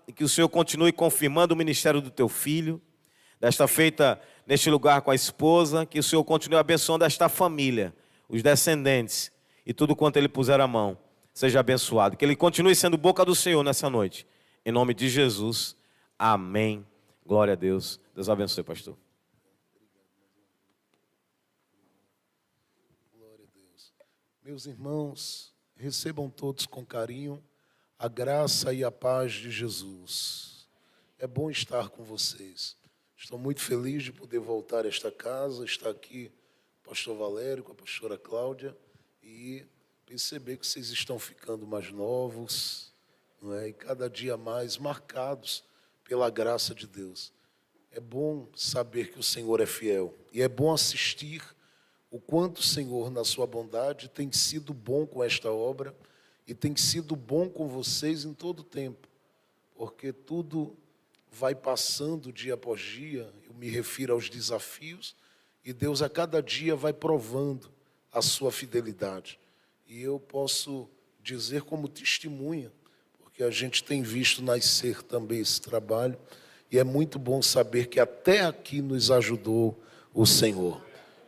e que o Senhor continue confirmando o ministério do teu filho, desta feita neste lugar com a esposa, que o Senhor continue abençoando esta família, os descendentes e tudo quanto ele puser a mão, seja abençoado. Que ele continue sendo boca do Senhor nessa noite. Em nome de Jesus, amém. Glória a Deus. Deus abençoe, pastor. Glória a Deus. Meus irmãos, recebam todos com carinho a graça e a paz de Jesus. É bom estar com vocês. Estou muito feliz de poder voltar a esta casa, estar aqui com o pastor Valério, com a pastora Cláudia, e perceber que vocês estão ficando mais novos, não é? E cada dia mais marcados pela graça de Deus. É bom saber que o Senhor é fiel, e é bom assistir o quanto o Senhor, na sua bondade, tem sido bom com esta obra e tem sido bom com vocês em todo o tempo, porque tudo vai passando dia após dia, eu me refiro aos desafios, e Deus a cada dia vai provando a sua fidelidade. E eu posso dizer como testemunha, porque a gente tem visto nascer também esse trabalho, e é muito bom saber que até aqui nos ajudou o Senhor.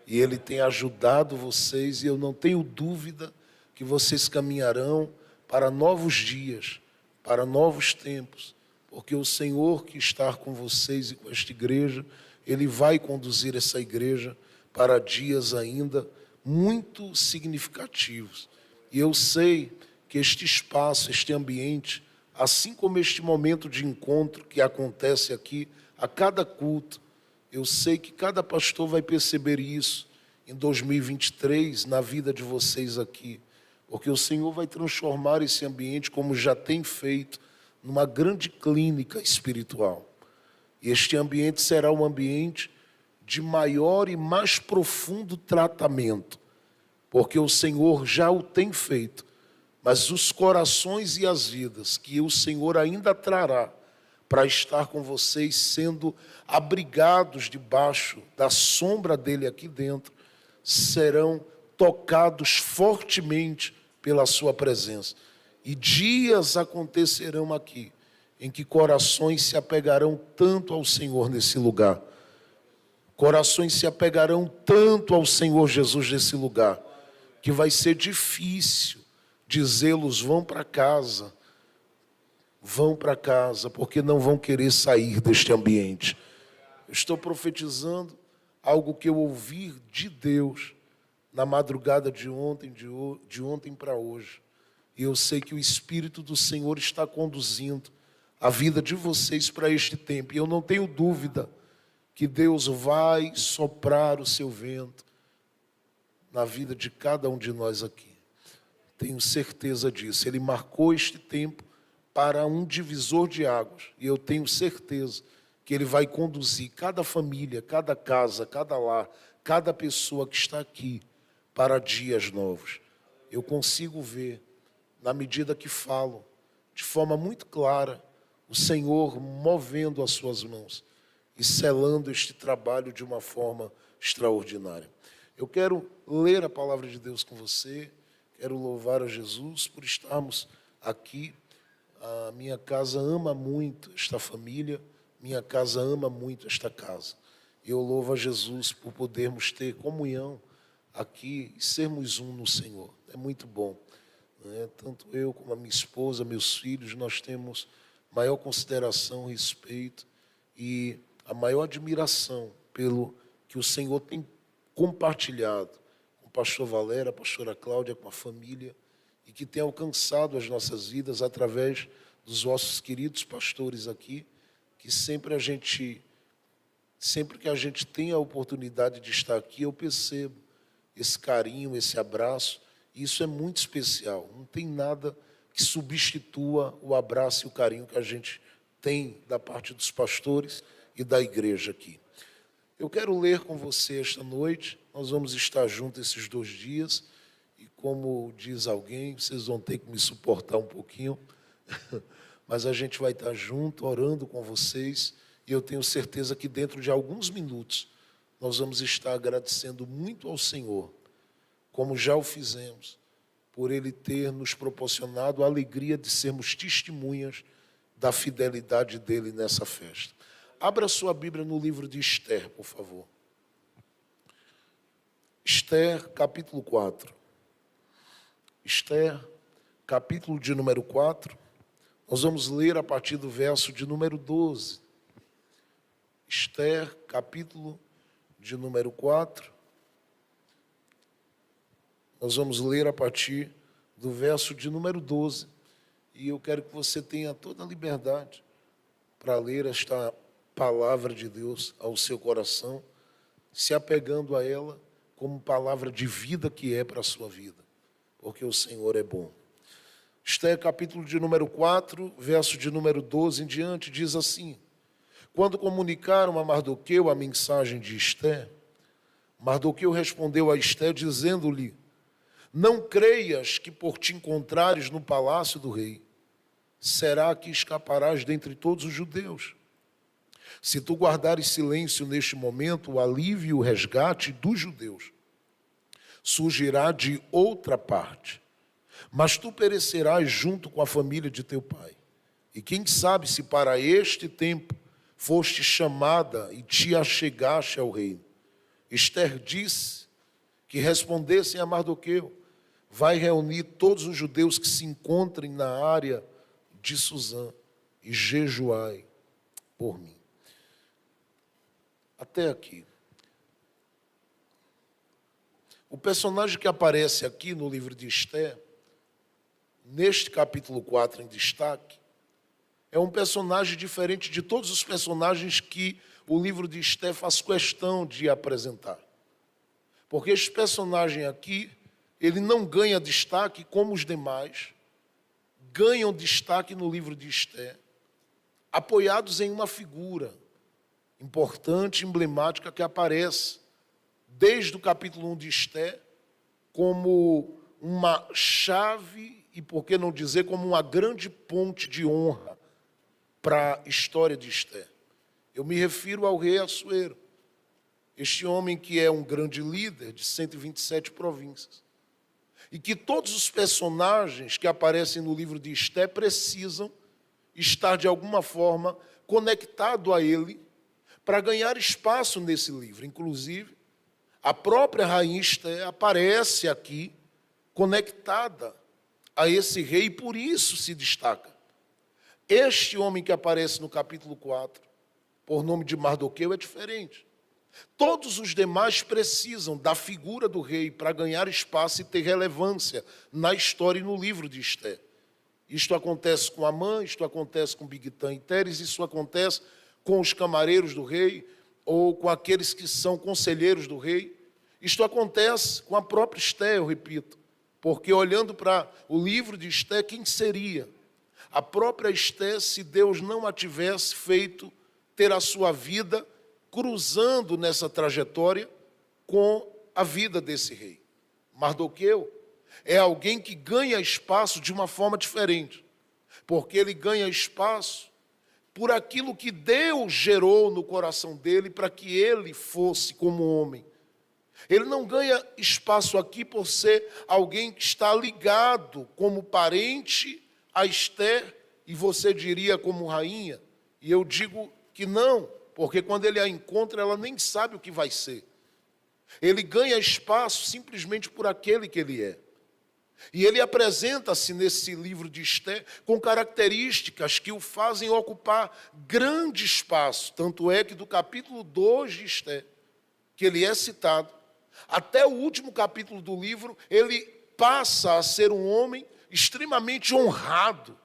E Ele tem ajudado vocês, e eu não tenho dúvida que vocês caminharão para novos dias, para novos tempos, porque o Senhor que está com vocês e com esta igreja, Ele vai conduzir essa igreja para dias ainda muito significativos. E eu sei que este espaço, este ambiente, assim como este momento de encontro que acontece aqui a cada culto, eu sei que cada pastor vai perceber isso em 2023 na vida de vocês aqui, porque o Senhor vai transformar esse ambiente, como já tem feito, numa grande clínica espiritual. E este ambiente será um ambiente de maior e mais profundo tratamento, porque o Senhor já o tem feito, mas os corações e as vidas que o Senhor ainda trará para estar com vocês, sendo abrigados debaixo da sombra dele aqui dentro, serão tocados fortemente pela sua presença. E dias acontecerão aqui, em que corações se apegarão tanto ao Senhor nesse lugar. Corações se apegarão tanto ao Senhor Jesus nesse lugar, que vai ser difícil dizê-los vão para casa, porque não vão querer sair deste ambiente. Eu estou profetizando algo que eu ouvi de Deus na madrugada de ontem para hoje. E eu sei que o Espírito do Senhor está conduzindo a vida de vocês para este tempo. E eu não tenho dúvida que Deus vai soprar o seu vento na vida de cada um de nós aqui. Tenho certeza disso. Ele marcou este tempo para um divisor de águas. E eu tenho certeza que Ele vai conduzir cada família, cada casa, cada lar, cada pessoa que está aqui para dias novos. Eu consigo ver, na medida que falo, de forma muito clara, o Senhor movendo as suas mãos e selando este trabalho de uma forma extraordinária. Eu quero ler a palavra de Deus com você, quero louvar a Jesus por estarmos aqui. A minha casa ama muito esta família, minha casa ama muito esta casa. Eu louvo a Jesus por podermos ter comunhão aqui e sermos um no Senhor. É muito bom, né? Tanto eu como a minha esposa, meus filhos, nós temos maior consideração, respeito e a maior admiração pelo que o Senhor tem compartilhado com o pastor Valério, a pastora Cláudia, com a família, e que tem alcançado as nossas vidas através dos vossos queridos pastores aqui, que sempre que a gente tem a oportunidade de estar aqui, eu percebo esse carinho, esse abraço, e isso é muito especial. Não tem nada que substitua o abraço e o carinho que a gente tem da parte dos pastores e da igreja aqui. Eu quero ler com você esta noite, nós vamos estar juntos esses 2 dias, e como diz alguém, vocês vão ter que me suportar um pouquinho, mas a gente vai estar junto, orando com vocês, e eu tenho certeza que dentro de alguns minutos nós vamos estar agradecendo muito ao Senhor, como já o fizemos, por Ele ter nos proporcionado a alegria de sermos testemunhas da fidelidade dele nessa festa. Abra sua Bíblia no livro de Esther, por favor. Esther, capítulo 4. Esther, capítulo de número 4. Nós vamos ler a partir do verso de número 12. Esther, capítulo de número 4. Nós vamos ler a partir do verso de número 12. E eu quero que você tenha toda a liberdade para ler esta palavra de Deus ao seu coração, se apegando a ela como palavra de vida que é para a sua vida, porque o Senhor é bom. Esther, capítulo de número 4, verso de número 12 em diante, diz assim: quando comunicaram a Mardoqueu a mensagem de Esther, Mardoqueu respondeu a Esther, dizendo-lhe: não creias que por te encontrares no palácio do rei, será que escaparás dentre todos os judeus. Se tu guardares silêncio neste momento, o alívio e o resgate dos judeus surgirá de outra parte, mas tu perecerás junto com a família de teu pai. E quem sabe se para este tempo foste chamada e te achegaste ao reino. Esther disse que respondessem a Mardoqueu: vai reunir todos os judeus que se encontrem na área de Suzã e jejuai por mim. Até aqui. O personagem que aparece aqui no livro de Esther, neste capítulo 4 em destaque, é um personagem diferente de todos os personagens que o livro de Esther faz questão de apresentar. Porque este personagem aqui, ele não ganha destaque como os demais, ganham destaque no livro de Esther, apoiados em uma figura importante, emblemática, que aparece desde o capítulo 1 de Esther como uma chave, e por que não dizer, como uma grande ponte de honra para a história de Esther. Eu me refiro ao rei Assuero, este homem que é um grande líder de 127 províncias. E que todos os personagens que aparecem no livro de Esther precisam estar, de alguma forma, conectados a ele para ganhar espaço nesse livro. Inclusive, a própria rainha Esther aparece aqui conectada a esse rei e por isso se destaca. Este homem que aparece no capítulo 4, por nome de Mardoqueu, é diferente. Todos os demais precisam da figura do rei para ganhar espaço e ter relevância na história e no livro de Esther. Isto acontece com Amã, isto acontece com Bigtã e Teres, isso acontece com os camareiros do rei ou com aqueles que são conselheiros do rei. Isto acontece com a própria Esther, eu repito, porque olhando para o livro de Esther, quem seria? A própria Esther, se Deus não a tivesse feito ter a sua vida cruzando nessa trajetória com a vida desse rei. Mardoqueu é alguém que ganha espaço de uma forma diferente, porque ele ganha espaço por aquilo que Deus gerou no coração dele para que ele fosse como homem. Ele não ganha espaço aqui por ser alguém que está ligado como parente a Esther, e você diria como rainha, e eu digo que não, porque quando ele a encontra, ela nem sabe o que vai ser. Ele ganha espaço simplesmente por aquele que ele é. E ele apresenta-se nesse livro de Esther com características que o fazem ocupar grande espaço. Tanto é que do capítulo 2 de Esther, que ele é citado, até o último capítulo do livro, ele passa a ser um homem extremamente honrado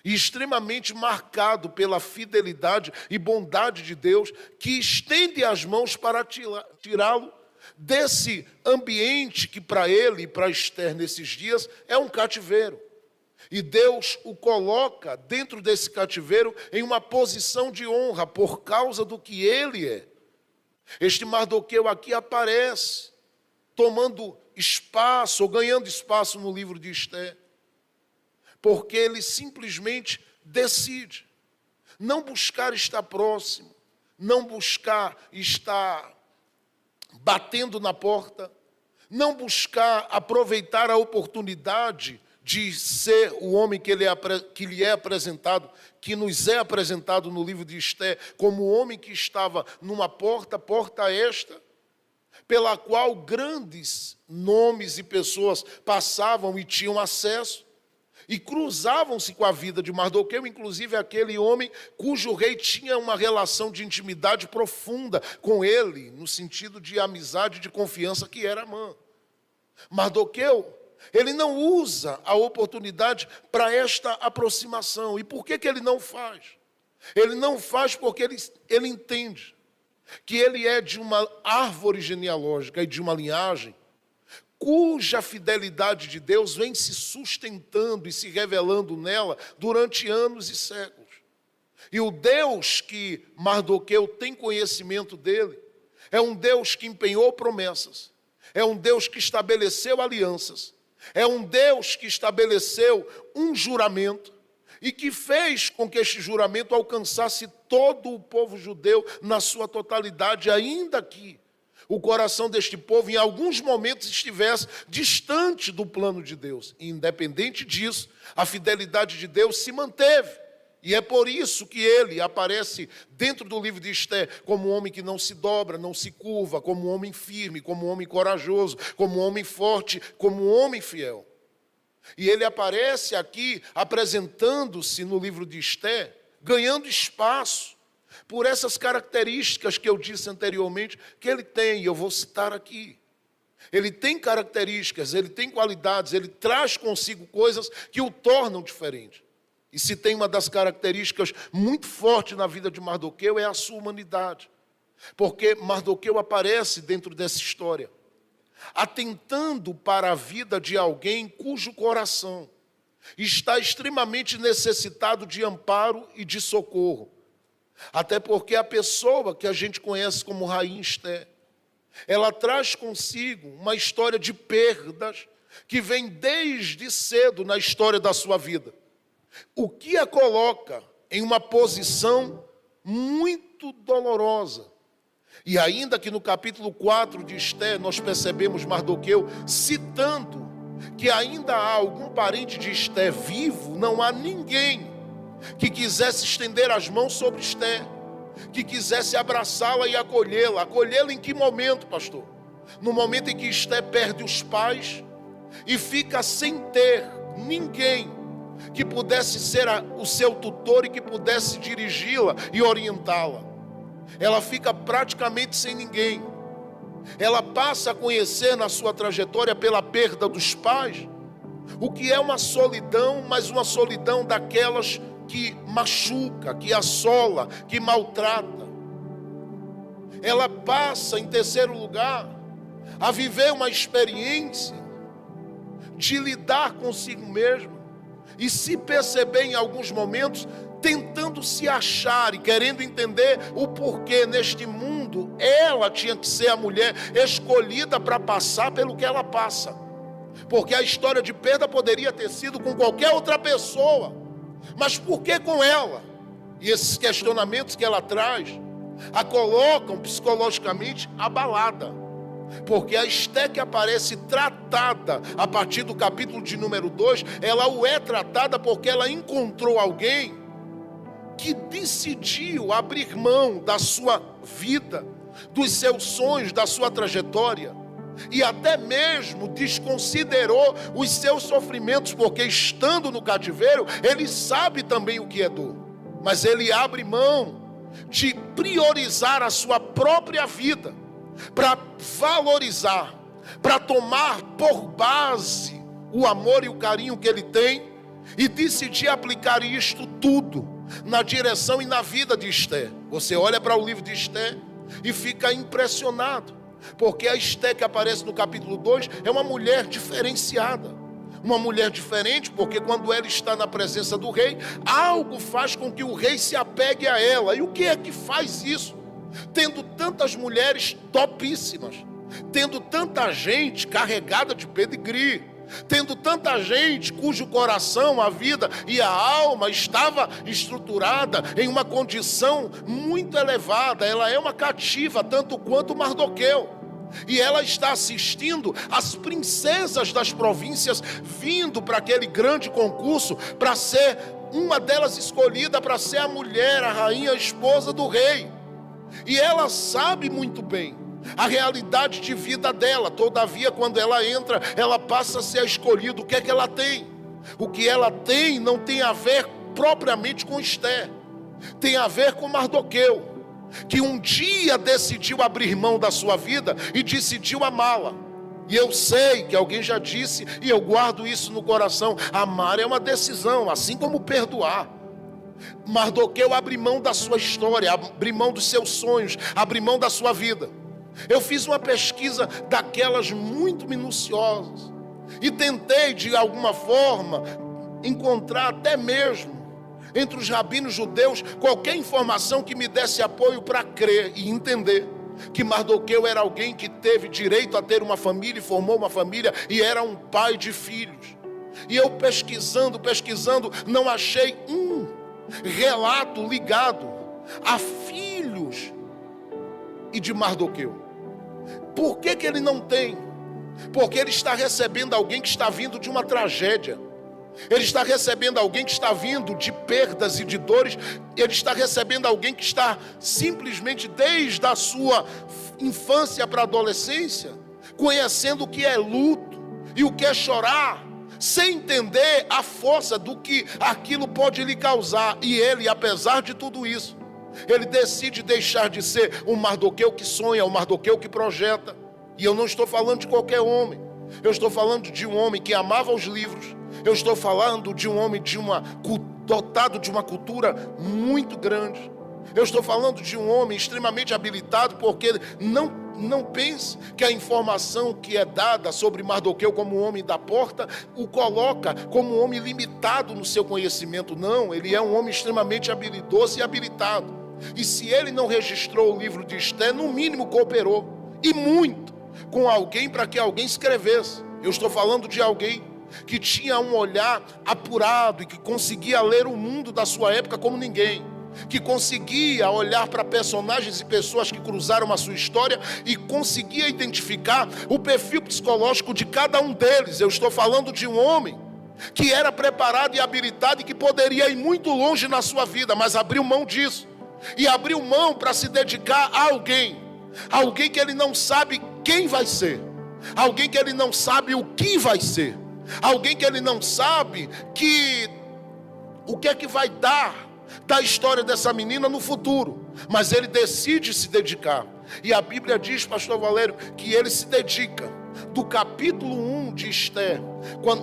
e extremamente marcado pela fidelidade e bondade de Deus, que estende as mãos para tirá-lo desse ambiente que para ele e para Esther nesses dias é um cativeiro. E Deus o coloca dentro desse cativeiro em uma posição de honra por causa do que ele é. Este Mardoqueu aqui aparece tomando espaço ou ganhando espaço no livro de Esther, porque ele simplesmente decide não buscar estar próximo, não buscar estar batendo na porta, não buscar aproveitar a oportunidade de ser o homem que lhe é apresentado, que nos é apresentado no livro de Esté, como o homem que estava numa porta esta, pela qual grandes nomes e pessoas passavam e tinham acesso, e cruzavam-se com a vida de Mardoqueu, inclusive aquele homem cujo rei tinha uma relação de intimidade profunda com ele, no sentido de amizade, de confiança, que era Amã. Mardoqueu, ele não usa a oportunidade para esta aproximação. E por que ele não faz? Ele não faz porque ele entende que ele é de uma árvore genealógica e de uma linhagem cuja fidelidade de Deus vem se sustentando e se revelando nela durante anos e séculos. E o Deus que Mardoqueu tem conhecimento dele é um Deus que empenhou promessas, é um Deus que estabeleceu alianças, é um Deus que estabeleceu um juramento e que fez com que este juramento alcançasse todo o povo judeu na sua totalidade, ainda que o coração deste povo em alguns momentos estivesse distante do plano de Deus. E, independente disso, a fidelidade de Deus se manteve. E é por isso que ele aparece dentro do livro de Esté como um homem que não se dobra, não se curva, como um homem firme, como um homem corajoso, como um homem forte, como um homem fiel. E ele aparece aqui apresentando-se no livro de Esté, ganhando espaço por essas características que eu disse anteriormente que ele tem, e eu vou citar aqui. Ele tem características, ele tem qualidades, ele traz consigo coisas que o tornam diferente. E se tem uma das características muito forte na vida de Mardoqueu é a sua humanidade. Porque Mardoqueu aparece dentro dessa história, atentando para a vida de alguém cujo coração está extremamente necessitado de amparo e de socorro. Até porque a pessoa que a gente conhece como Rainha Esté, ela traz consigo uma história de perdas que vem desde cedo na história da sua vida. O que a coloca em uma posição muito dolorosa. E ainda que no capítulo 4 de Esté nós percebemos Mardoqueu citando que ainda há algum parente de Esté vivo, não há ninguém que quisesse estender as mãos sobre Esté, que quisesse abraçá-la e acolhê-la. Acolhê-la em que momento, pastor? No momento em que Esté perde os pais e fica sem ter ninguém que pudesse ser o seu tutor e que pudesse dirigi-la e orientá-la. Ela fica praticamente sem ninguém. Ela passa a conhecer na sua trajetória pela perda dos pais o que é uma solidão, mas uma solidão daquelas que machuca, que assola, que maltrata. Ela passa, em terceiro lugar, a viver uma experiência de lidar consigo mesma e se perceber em alguns momentos tentando se achar e querendo entender o porquê neste mundo ela tinha que ser a mulher escolhida para passar pelo que ela passa. Porque a história de perda poderia ter sido com qualquer outra pessoa, mas por que com ela? E esses questionamentos que ela traz a colocam psicologicamente abalada. Porque a Esté que aparece tratada a partir do capítulo de número 2, ela o é tratada porque ela encontrou alguém que decidiu abrir mão da sua vida, dos seus sonhos, da sua trajetória, e até mesmo desconsiderou os seus sofrimentos, porque estando no cativeiro, ele sabe também o que é dor, mas ele abre mão de priorizar a sua própria vida, para valorizar, para tomar por base o amor e o carinho que ele tem, e decidir aplicar isto tudo na direção e na vida de Esté. Você olha para o livro de Esté e fica impressionado, porque a Esté que aparece no capítulo 2 é uma mulher diferenciada, uma mulher diferente, porque quando ela está na presença do rei, algo faz com que o rei se apegue a ela. E o que é que faz isso? Tendo tantas mulheres topíssimas, tendo tanta gente carregada de pedigree, tendo tanta gente cujo coração, a vida e a alma estava estruturada em uma condição muito elevada. Ela é uma cativa tanto quanto Mardoqueu. E ela está assistindo as princesas das províncias vindo para aquele grande concurso, para ser uma delas escolhida para ser a mulher, a rainha, a esposa do rei. E ela sabe muito bem a realidade de vida dela. Todavia, quando ela entra, ela passa a ser a escolhida. O que é que ela tem? O que ela tem não tem a ver propriamente com Esther, tem a ver com Mardoqueu, que um dia decidiu abrir mão da sua vida e decidiu amá-la. E eu sei que alguém já disse, e eu guardo isso no coração: amar é uma decisão, assim como perdoar. Mardoqueu abre mão da sua história, abre mão dos seus sonhos, abre mão da sua vida. Eu fiz uma pesquisa daquelas muito minuciosas e tentei de alguma forma encontrar até mesmo entre os rabinos judeus qualquer informação que me desse apoio para crer e entender que Mardoqueu era alguém que teve direito a ter uma família e formou uma família e era um pai de filhos. E eu pesquisando, não achei um relato ligado a filhos e de Mardoqueu. Por que ele não tem? Porque ele está recebendo alguém que está vindo de uma tragédia. Ele está recebendo alguém que está vindo de perdas e de dores. Ele está recebendo alguém que está simplesmente desde a sua infância para a adolescência conhecendo o que é luto e o que é chorar, sem entender a força do que aquilo pode lhe causar. E ele, apesar de tudo isso, ele decide deixar de ser um Mardoqueu que sonha, um Mardoqueu que projeta. E eu não estou falando de qualquer homem. Eu estou falando de um homem que amava os livros. Eu estou falando de um homem dotado de uma cultura muito grande. Eu estou falando de um homem extremamente habilitado, porque não pense que a informação que é dada sobre Mardoqueu como homem da porta o coloca como um homem limitado no seu conhecimento. Não, ele é um homem extremamente habilidoso e habilitado. E se ele não registrou o livro de Esther, no mínimo cooperou, e muito, com alguém para que alguém escrevesse. Eu estou falando de alguém que tinha um olhar apurado e que conseguia ler o mundo da sua época como ninguém, que conseguia olhar para personagens e pessoas que cruzaram a sua história e conseguia identificar o perfil psicológico de cada um deles. Eu estou falando de um homem que era preparado e habilitado e que poderia ir muito longe na sua vida, mas abriu mão disso. E abriu mão para se dedicar a alguém que ele não sabe quem vai ser, alguém que ele não sabe o que vai ser, alguém que ele não sabe o que é que vai dar da história dessa menina no futuro, mas ele decide se dedicar. E a Bíblia diz, pastor Valério, que ele se dedica do capítulo 1 de Esther,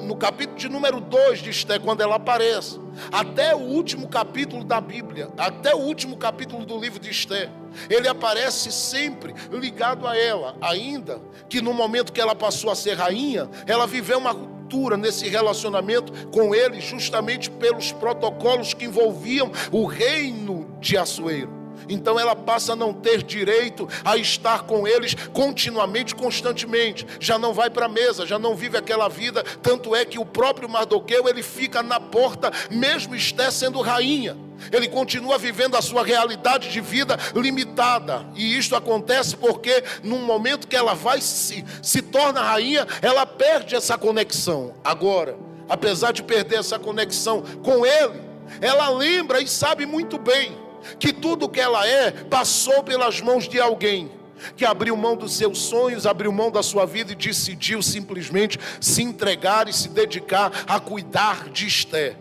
no capítulo de número 2 de Esther, quando ela aparece, até o último capítulo da Bíblia, até o último capítulo do livro de Esther, ele aparece sempre ligado a ela, ainda que no momento que ela passou a ser rainha, ela viveu uma ruptura nesse relacionamento com ele, justamente pelos protocolos que envolviam o reino de Assuero. Então ela passa a não ter direito a estar com eles continuamente, constantemente. Já não vai para a mesa, já não vive aquela vida. Tanto é que o próprio Mardoqueu, ele fica na porta, mesmo Esther sendo rainha. Ele continua vivendo a sua realidade de vida limitada. E isto acontece porque no momento que ela vai se torna rainha, ela perde essa conexão. Agora, apesar de perder essa conexão com ele, ela lembra e sabe muito bem que tudo que ela passou pelas mãos de alguém que abriu mão dos seus sonhos, abriu mão da sua vida e decidiu simplesmente se entregar e se dedicar a cuidar de Esther.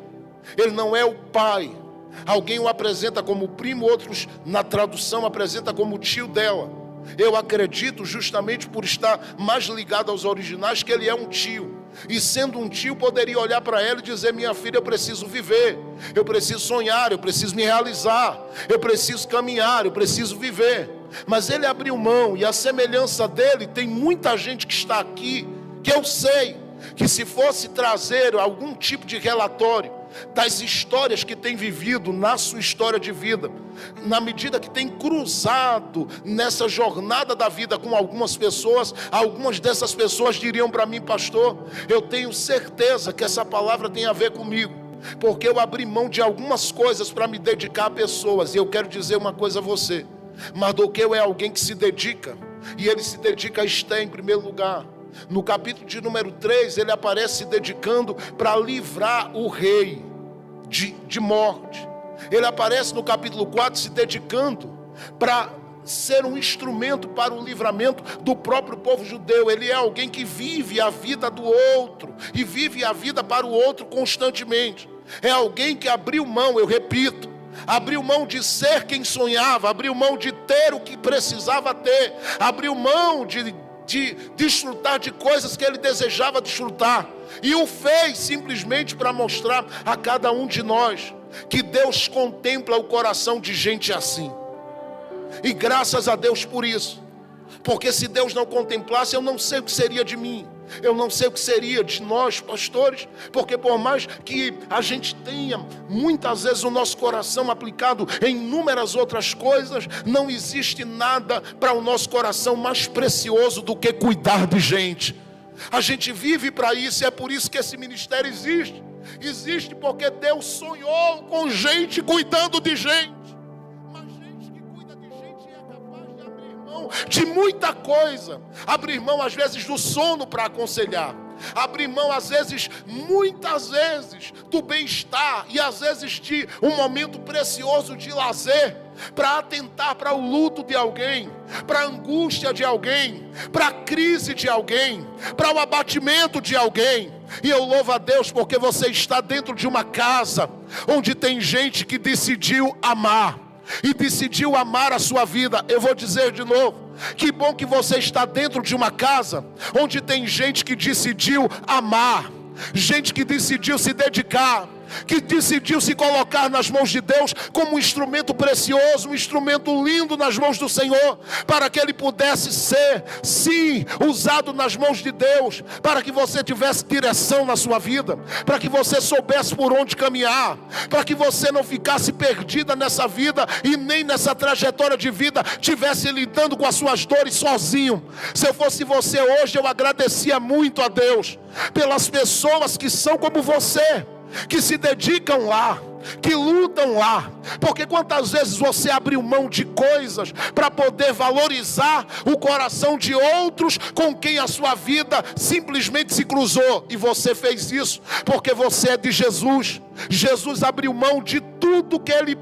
Ele não é o pai. Alguém o apresenta como primo, outros na tradução apresenta como tio dela. Eu acredito, justamente por estar mais ligado aos originais, que ele é um tio. E sendo um tio, poderia olhar para ela e dizer: minha filha, eu preciso viver, eu preciso sonhar, eu preciso me realizar, eu preciso caminhar, eu preciso viver. Mas ele abriu mão, e a semelhança dele, tem muita gente que está aqui, que eu sei, que se fosse trazer algum tipo de relatório das histórias que tem vivido na sua história de vida, na medida que tem cruzado nessa jornada da vida com algumas pessoas, algumas dessas pessoas diriam para mim: pastor, eu tenho certeza que essa palavra tem a ver comigo, porque eu abri mão de algumas coisas para me dedicar a pessoas. E eu quero dizer uma coisa a você: Mardoqueu é alguém que se dedica E ele se dedica a Esté em primeiro lugar. No capítulo de número 3, ele aparece se dedicando para livrar o rei de morte. Ele aparece no capítulo 4 se dedicando para ser um instrumento para o livramento do próprio povo judeu. Ele é alguém que vive a vida do outro e vive a vida para o outro constantemente. É alguém que abriu mão, eu repito, abriu mão de ser quem sonhava, abriu mão de ter o que precisava ter, abriu mão de desfrutar de coisas que ele desejava desfrutar, e o fez simplesmente para mostrar a cada um de nós que Deus contempla o coração de gente assim. E graças a Deus por isso, porque se Deus não contemplasse, eu não sei o que seria de mim, eu não sei o que seria de nós pastores, porque por mais que a gente tenha muitas vezes o nosso coração aplicado em inúmeras outras coisas, não existe nada para o nosso coração mais precioso do que cuidar de gente. A gente vive para isso, e é por isso que esse ministério existe. Existe porque Deus sonhou com gente cuidando de gente. Mas gente que cuida de gente é capaz de abrir mão de muita coisa. Abrir mão às vezes do sono para aconselhar. Abrir mão às vezes, muitas vezes, do bem-estar. E às vezes de um momento precioso de lazer, para atentar para o luto de alguém, para a angústia de alguém, para a crise de alguém, para o abatimento de alguém. E eu louvo a Deus porque você está dentro de uma casa onde tem gente que decidiu amar, e decidiu amar a sua vida. Eu vou dizer de novo, que bom que você está dentro de uma casa onde tem gente que decidiu amar, gente que decidiu se dedicar, que decidiu se colocar nas mãos de Deus como um instrumento precioso, um instrumento lindo nas mãos do Senhor, para que Ele pudesse ser, sim, usado nas mãos de Deus, para que você tivesse direção na sua vida, para que você soubesse por onde caminhar, para que você não ficasse perdida nessa vida e nem nessa trajetória de vida tivesse lidando com as suas dores sozinho. Se eu fosse você hoje, eu agradecia muito a Deus pelas pessoas que são como você, que se dedicam lá, que lutam lá, porque quantas vezes você abriu mão de coisas para poder valorizar o coração de outros com quem a sua vida simplesmente se cruzou, e você fez isso porque você é de Jesus. Jesus abriu mão de tudo que ele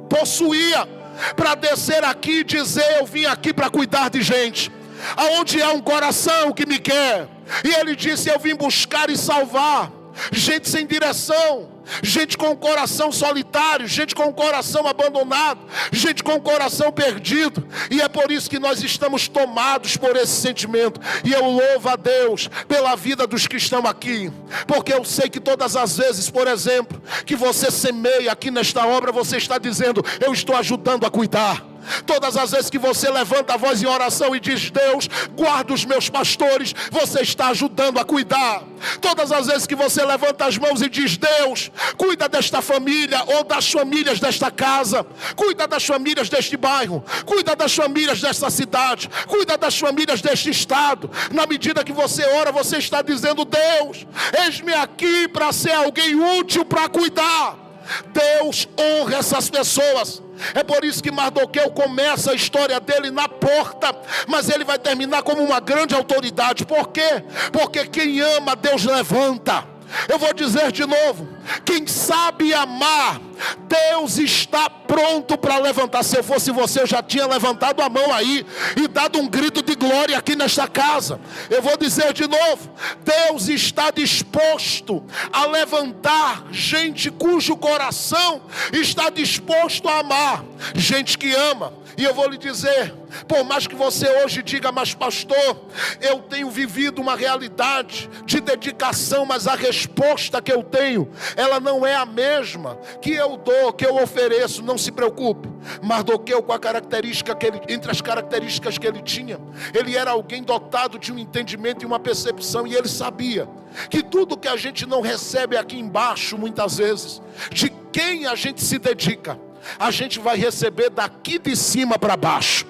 possuía para descer aqui e dizer: eu vim aqui para cuidar de gente. Aonde há um coração que me quer, e ele disse: eu vim buscar e salvar gente sem direção, gente com o coração solitário, gente com o coração abandonado, gente com o coração perdido. E é por isso que nós estamos tomados por esse sentimento. E eu louvo a Deus pela vida dos que estão aqui, porque eu sei que todas as vezes, por exemplo, que você semeia aqui nesta obra, você está dizendo: eu estou ajudando a cuidar. Todas as vezes que você levanta a voz em oração e diz: Deus, guarda os meus pastores, você está ajudando a cuidar. Todas as vezes que você levanta as mãos e diz: Deus, cuida desta família, ou das famílias desta casa, cuida das famílias deste bairro, cuida das famílias desta cidade, cuida das famílias deste estado. Na medida que você ora, você está dizendo: Deus, eis-me aqui para ser alguém útil para cuidar. Deus honra essas pessoas. É por isso que Mardoqueu começa a história dele na porta, mas ele vai terminar como uma grande autoridade. Por quê? Porque quem ama, Deus levanta. Eu vou dizer de novo: quem sabe amar, Deus está pronto para levantar. Se eu fosse você, eu já tinha levantado a mão aí e dado um grito de glória aqui nesta casa. Eu vou dizer de novo: Deus está disposto a levantar gente cujo coração está disposto a amar, gente que ama. E eu vou lhe dizer, por mais que você hoje diga: mas pastor, eu tenho vivido uma realidade de dedicação, mas a resposta que eu tenho, ela não é a mesma que eu dou, que eu ofereço. Não se preocupe. Mardoqueu, com a característica que ele, entre as características que ele tinha, ele era alguém dotado de um entendimento e uma percepção, e ele sabia que tudo que a gente não recebe aqui embaixo, muitas vezes, de quem a gente se dedica, a gente vai receber daqui de cima para baixo.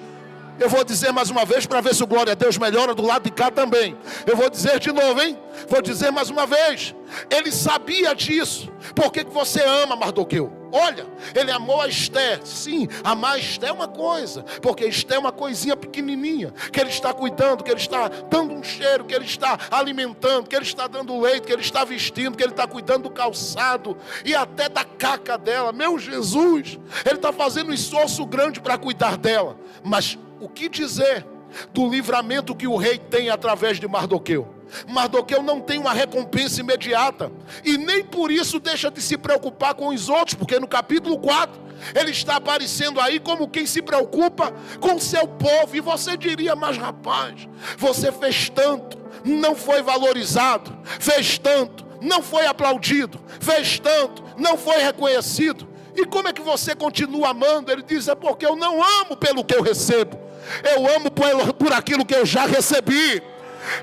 Eu vou dizer mais uma vez para ver se o glória a Deus melhora do lado de cá também. Eu vou dizer de novo, hein? Vou dizer mais uma vez. Ele sabia disso. Por que você ama, Mardoqueu? Olha, ele amou a Esther. Sim, amar a Esther é uma coisa, porque Esther é uma coisinha pequenininha, que ele está cuidando, que ele está dando um cheiro, que ele está alimentando, que ele está dando leite, que ele está vestindo, que ele está cuidando do calçado e até da caca dela. Meu Jesus, ele está fazendo um esforço grande para cuidar dela. Mas o que dizer do livramento que o rei tem através de Mardoqueu? Mardoqueu não tem uma recompensa imediata, e nem por isso deixa de se preocupar com os outros, porque no capítulo 4 ele está aparecendo aí como quem se preocupa com o seu povo. E você diria: mas rapaz, você fez tanto, não foi valorizado, fez tanto, não foi aplaudido, fez tanto, não foi reconhecido, e como é que você continua amando? Ele diz: é porque eu não amo pelo que eu recebo, eu amo por aquilo que eu já recebi.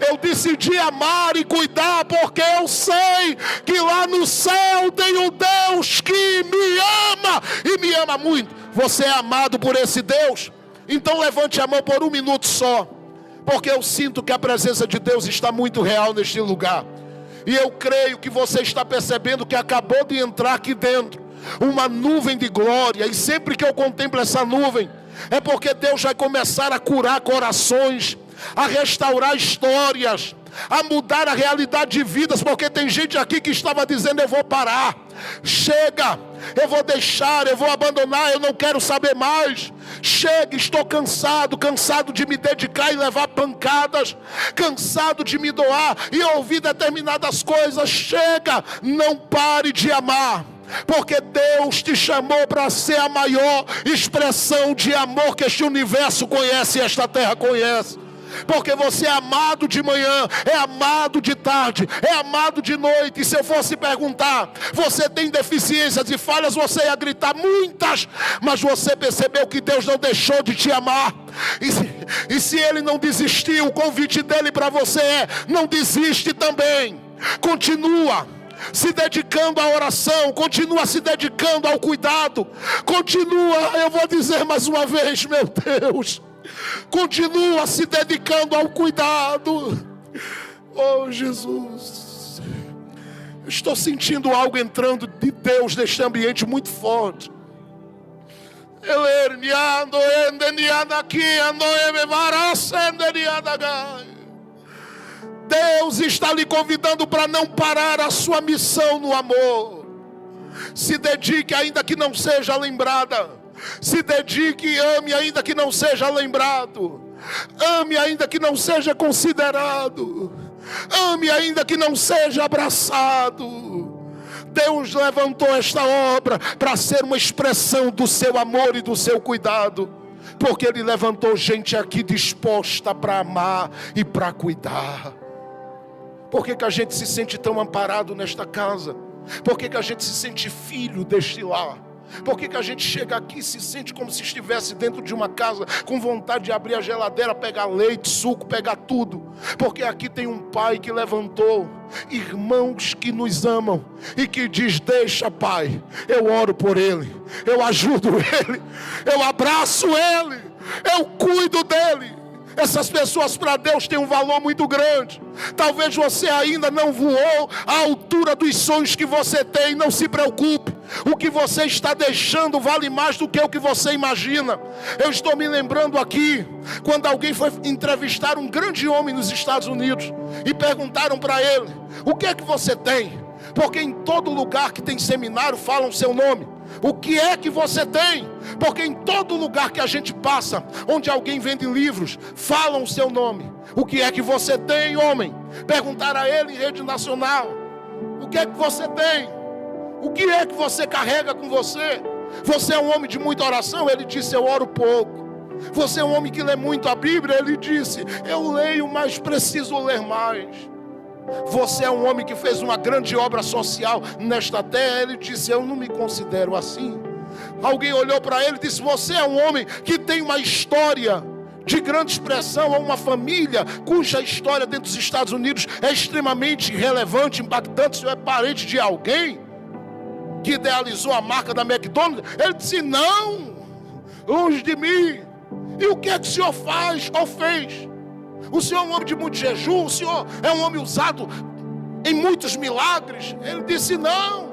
Eu decidi amar e cuidar porque eu sei que lá no céu tem um Deus que me ama e me ama muito. Você é amado por esse Deus? Então levante a mão por um minuto só, porque eu sinto que a presença de Deus está muito real neste lugar. E eu creio que você está percebendo que acabou de entrar aqui dentro uma nuvem de glória. E sempre que eu contemplo essa nuvem, é porque Deus vai começar a curar corações, a restaurar histórias, a mudar a realidade de vidas. Porque tem gente aqui que estava dizendo: eu vou parar, chega, eu vou deixar, eu vou abandonar, eu não quero saber mais. Chega, estou cansado de me dedicar e levar pancadas, cansado de me doar e ouvir determinadas coisas. Chega, não pare de amar, porque Deus te chamou para ser a maior expressão de amor que este universo conhece e esta terra conhece. Porque você é amado de manhã, é amado de tarde, é amado de noite. E se eu fosse perguntar: você tem deficiências e falhas? Você ia gritar: muitas. Mas você percebeu que Deus não deixou de te amar. E se Ele não desistiu, o convite dele para você é: não desiste também. Continua se dedicando à oração, continua se dedicando ao cuidado, continua, eu vou dizer mais uma vez, meu Deus, continua se dedicando ao cuidado. Oh Jesus, estou sentindo algo entrando de Deus neste ambiente muito forte. Deus está lhe convidando para não parar a sua missão no amor. Se dedique ainda que não seja lembrada. Se dedique e ame ainda que não seja lembrado. Ame ainda que não seja considerado. Ame ainda que não seja abraçado. Deus levantou esta obra para ser uma expressão do seu amor e do seu cuidado. Porque Ele levantou gente aqui disposta para amar e para cuidar. Por que a gente se sente tão amparado nesta casa? Por que a gente se sente filho deste lar? Por que a gente chega aqui e se sente como se estivesse dentro de uma casa, com vontade de abrir a geladeira, pegar leite, suco, pegar tudo? Porque aqui tem um pai que levantou irmãos que nos amam e que diz: deixa, pai, eu oro por ele, eu ajudo ele, eu abraço ele, eu cuido dele. Essas pessoas para Deus têm um valor muito grande. Talvez você ainda não voou à altura dos sonhos que você tem. Não se preocupe, o que você está deixando vale mais do que o que você imagina. Eu estou me lembrando aqui, quando alguém foi entrevistar um grande homem nos Estados Unidos, e perguntaram para ele: o que é que você tem? Porque em todo lugar que tem seminário falam o seu nome. O que é que você tem? Porque em todo lugar que a gente passa, onde alguém vende livros, falam o seu nome. O que é que você tem, homem? Perguntaram a ele em rede nacional: o que é que você tem? O que é que você carrega com você? Você é um homem de muita oração? Ele disse: eu oro pouco. Você é um homem que lê muito a Bíblia? Ele disse: eu leio, mas preciso ler mais. Você é um homem que fez uma grande obra social nesta terra? Ele disse: eu não me considero assim. Alguém olhou para ele e disse: você é um homem que tem uma história de grande expressão, ou uma família cuja história dentro dos Estados Unidos é extremamente relevante, impactante. Você é parente de alguém que idealizou a marca da McDonald's? Ele disse: não, longe de mim. E o que é que o senhor faz ou fez? O senhor é um homem de muito jejum, o senhor é um homem usado em muitos milagres? Ele disse: não.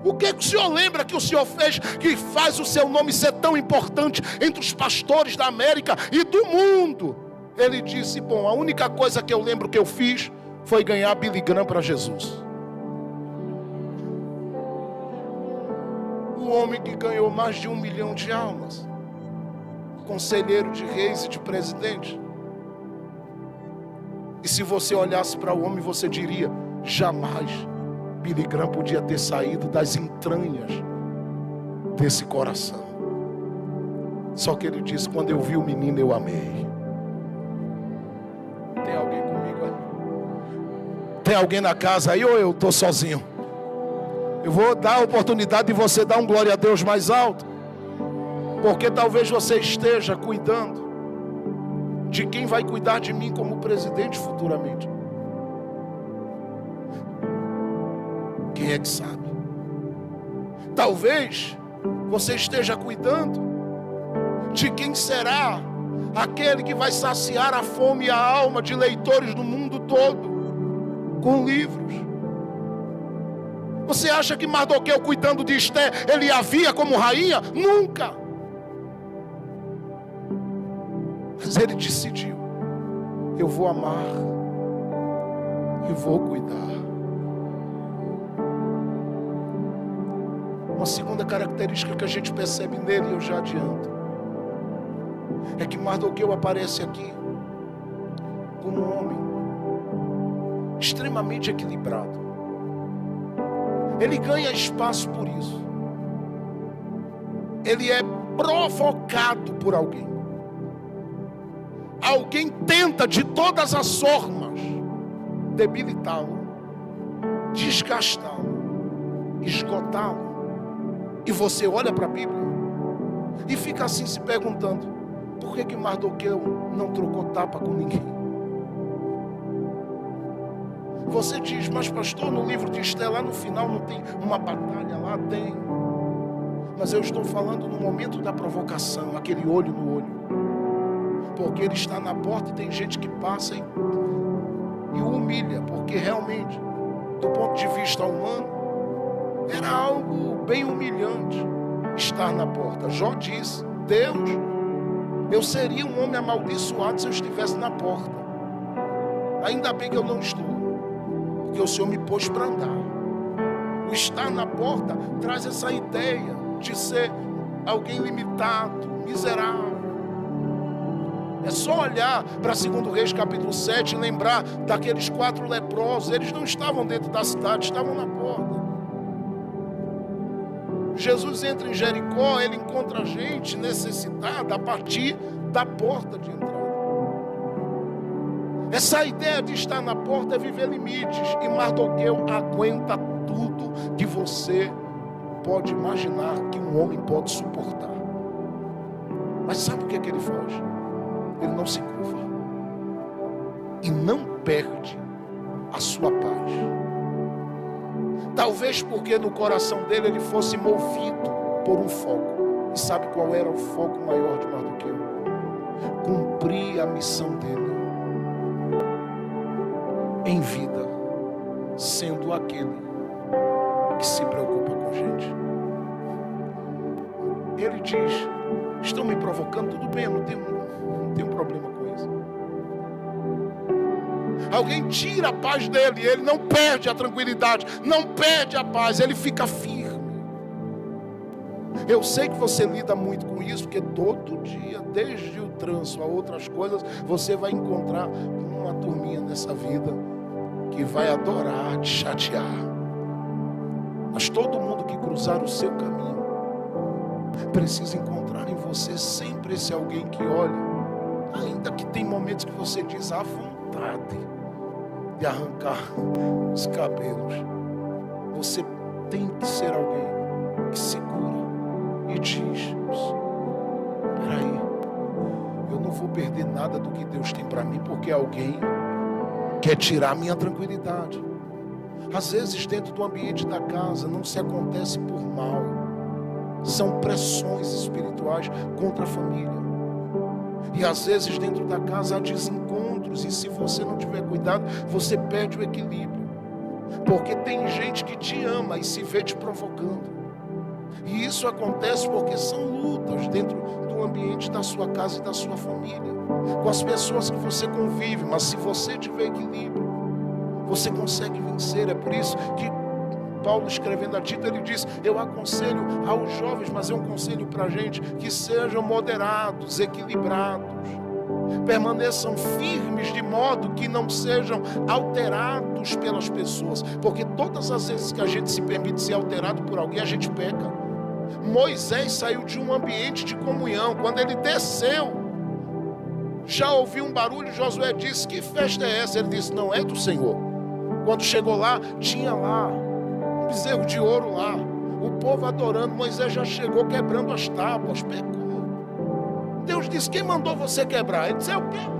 O que o senhor lembra que o senhor fez que faz o seu nome ser tão importante entre os pastores da América e do mundo? Ele disse, bom, a única coisa que eu lembro que eu fiz foi ganhar Billy Graham para Jesus. Um homem que ganhou mais de 1 milhão de almas, conselheiro de reis e de presidente. E se você olhasse para o homem, você diria, jamais Billy Graham podia ter saído das entranhas desse coração. Só que ele disse, quando eu vi o menino eu amei. Tem alguém comigo aí? Tem alguém na casa aí ou eu estou sozinho? Eu vou dar a oportunidade de você dar um glória a Deus mais alto. Porque talvez você esteja cuidando de quem vai cuidar de mim como presidente futuramente. Quem é que sabe? Talvez você esteja cuidando de quem será aquele que vai saciar a fome e a alma de leitores do mundo todo com livros. Você acha que Mardoqueu, cuidando de Esté, ele a via como rainha? Nunca. Mas ele decidiu, eu vou amar e vou cuidar. Uma segunda característica que a gente percebe nele, eu já adianto, é que Mardoqueu aparece aqui como um homem extremamente equilibrado. Ele ganha espaço por isso. Ele é provocado por alguém. Alguém tenta de todas as formas debilitá-lo, desgastá-lo, esgotá-lo. E você olha para a Bíblia e fica assim se perguntando, por que Mardoqueu não trocou tapa com ninguém? Você diz, mas pastor, no livro de Esté, lá no final não tem uma batalha? Lá tem. Mas eu estou falando no momento da provocação, aquele olho no olho. Porque ele está na porta e tem gente que passa e o humilha. Porque realmente, do ponto de vista humano, era algo bem humilhante estar na porta. Jó disse, Deus, eu seria um homem amaldiçoado se eu estivesse na porta. Ainda bem que eu não estou. Porque o Senhor me pôs para andar. O estar na porta traz essa ideia de ser alguém limitado, miserável. É só olhar para 2 Reis capítulo 7 e lembrar daqueles 4 leprosos. Eles não estavam dentro da cidade, estavam na porta. Jesus entra em Jericó, ele encontra gente necessitada a partir da porta de entrada. Essa ideia de estar na porta é viver limites. E Mardoqueu aguenta tudo que você pode imaginar que um homem pode suportar. Mas sabe o que é que ele faz? Ele não se curva. E não perde a sua paz. Talvez porque no coração dele ele fosse movido por um foco. E sabe qual era o foco maior de Mardoqueu? Cumprir a missão dele em vida, sendo aquele que se preocupa com gente. Ele diz, estão me provocando, tudo bem, eu não tenho problema com isso. Alguém tira a paz dele, ele não perde a tranquilidade, não perde a paz, ele fica firme. Eu sei que você lida muito com isso, porque todo dia, desde o trânsito a outras coisas, você vai encontrar uma turminha nessa vida que vai adorar te chatear. Mas todo mundo que cruzar o seu caminho precisa encontrar em você sempre esse alguém que olha, ainda que tem momentos que você diz a vontade de arrancar os cabelos. Você tem que ser alguém que segura e diz, peraí, eu não vou perder nada do que Deus tem para mim, porque alguém quer tirar a minha tranquilidade. Às vezes dentro do ambiente da casa não se acontece por mal, são pressões espirituais contra a família. E às vezes dentro da casa há desencontros, e se você não tiver cuidado, você perde o equilíbrio. Porque tem gente que te ama e se vê te provocando. E isso acontece porque são lutas dentro do ambiente da sua casa e da sua família, com as pessoas que você convive. Mas se você tiver equilíbrio, você consegue vencer. É por isso que Paulo, escrevendo a Tito, ele diz: eu aconselho aos jovens, mas é um conselho para a gente, que sejam moderados, equilibrados, permaneçam firmes, de modo que não sejam alterados pelas pessoas. Porque todas as vezes que a gente se permite ser alterado por alguém, a gente peca. Moisés saiu de um ambiente de comunhão. Quando ele desceu, já ouviu um barulho. Josué disse: que festa é essa? Ele disse: não é do Senhor. Quando chegou lá, tinha lá um bezerro de ouro lá, o povo adorando. Moisés já chegou quebrando as tábuas, pecou. Deus disse: quem mandou você quebrar? Ele disse: eu quebrei.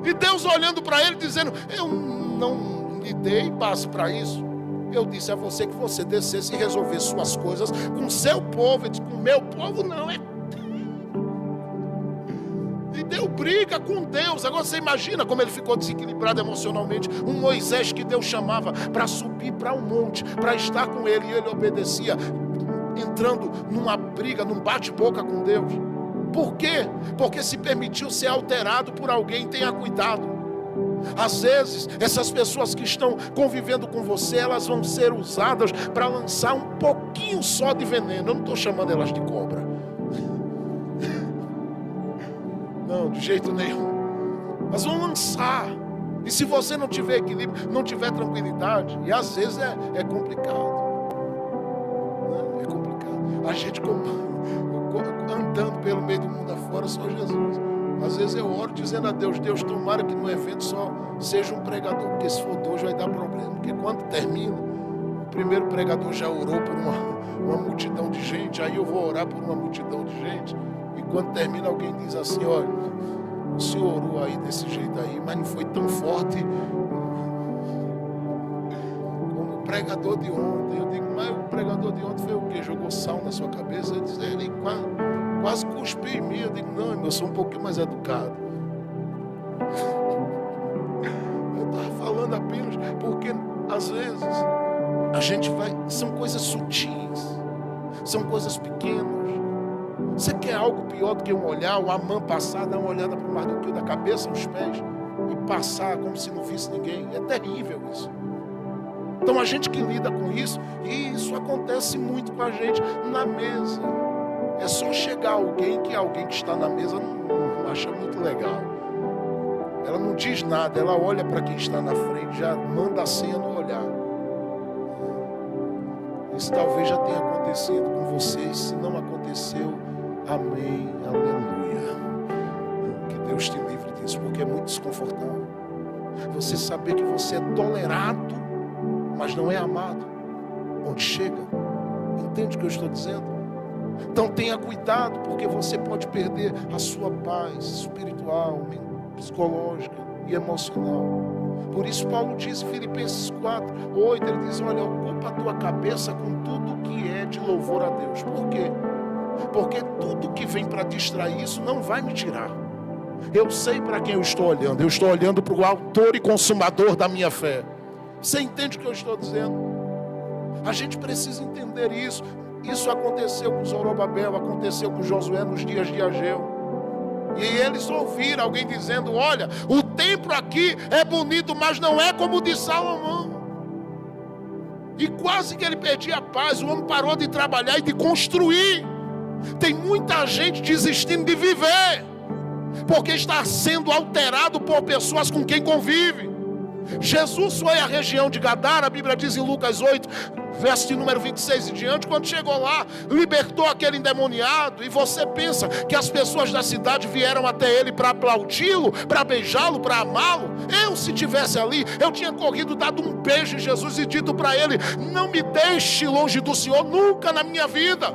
E Deus olhando para ele, dizendo: eu não lhe dei passo para isso. Eu disse a você que você descesse e resolvesse suas coisas com seu povo. Ele disse: com meu povo não, é. E deu briga com Deus. Agora você imagina como ele ficou desequilibrado emocionalmente. Um Moisés que Deus chamava para subir para um monte, para estar com ele, e ele obedecia, entrando numa briga, num bate-boca com Deus. Por quê? Porque se permitiu ser alterado por alguém. Tenha cuidado. Às vezes, essas pessoas que estão convivendo com você, elas vão ser usadas para lançar um pouquinho só de veneno. Eu não estou chamando elas de cobra. Não, de jeito nenhum. Mas vão lançar. E se você não tiver equilíbrio, não tiver tranquilidade, e às vezes é complicado. É complicado. A gente andando pelo meio do mundo afora, só Jesus. Às vezes eu oro dizendo a Deus: Deus, tomara que no evento só seja um pregador, porque se for dois vai dar problema. Porque quando termina, o primeiro pregador já orou por uma multidão de gente, aí eu vou orar por uma multidão de gente, e quando termina alguém diz assim: olha, o senhor orou aí desse jeito aí, mas não foi tão forte como o pregador de ontem. Eu digo: mas o pregador de ontem foi o quê? Jogou sal na sua cabeça? Ele diz: ele quase cuspiu em mim. Eu digo: não, irmão, eu sou um pouquinho mais educado. Eu estava falando apenas porque às vezes a gente vai, são coisas sutis, são coisas pequenas. Você quer algo pior do que um olhar, o Amã passar, dar uma olhada para o Mardoqueu, da cabeça aos pés, e passar como se não visse ninguém? É terrível isso. Então a gente que lida com isso, e isso acontece muito com a gente na mesa. É só chegar alguém que está na mesa não acha muito legal. Ela não diz nada, ela olha para quem está na frente, já manda a senha no olhar. Isso talvez já tenha acontecido com vocês. Se não aconteceu, amém, aleluia. Que Deus te livre disso, porque é muito desconfortável. Você saber que você é tolerado, mas não é amado. Onde chega? Entende o que eu estou dizendo? Então tenha cuidado, porque você pode perder a sua paz espiritual, psicológica e emocional. Por isso Paulo diz em Filipenses 4:8, ele diz: olha, ocupa a tua cabeça com tudo que é de louvor a Deus. Por quê? Porque tudo que vem para distrair isso não vai me tirar. Eu sei para quem eu estou olhando. Eu estou olhando para o autor e consumador da minha fé. Você entende o que eu estou dizendo? A gente precisa entender isso. Isso aconteceu com Zorobabel, aconteceu com Josué nos dias de Ageu. E eles ouviram alguém dizendo: olha, o templo aqui é bonito, mas não é como o de Salomão. E quase que ele perdia a paz. O homem parou de trabalhar e de construir. Tem muita gente desistindo de viver, porque está sendo alterado por pessoas com quem convive. Jesus foi à região de Gadara, a Bíblia diz em Lucas 8, verso de número 26 e diante. Quando chegou lá, libertou aquele endemoniado. E você pensa que as pessoas da cidade vieram até ele para aplaudi-lo, para beijá-lo, para amá-lo? Eu, se tivesse ali, eu tinha corrido, dado um beijo em Jesus e dito para ele: não me deixe longe do Senhor nunca na minha vida.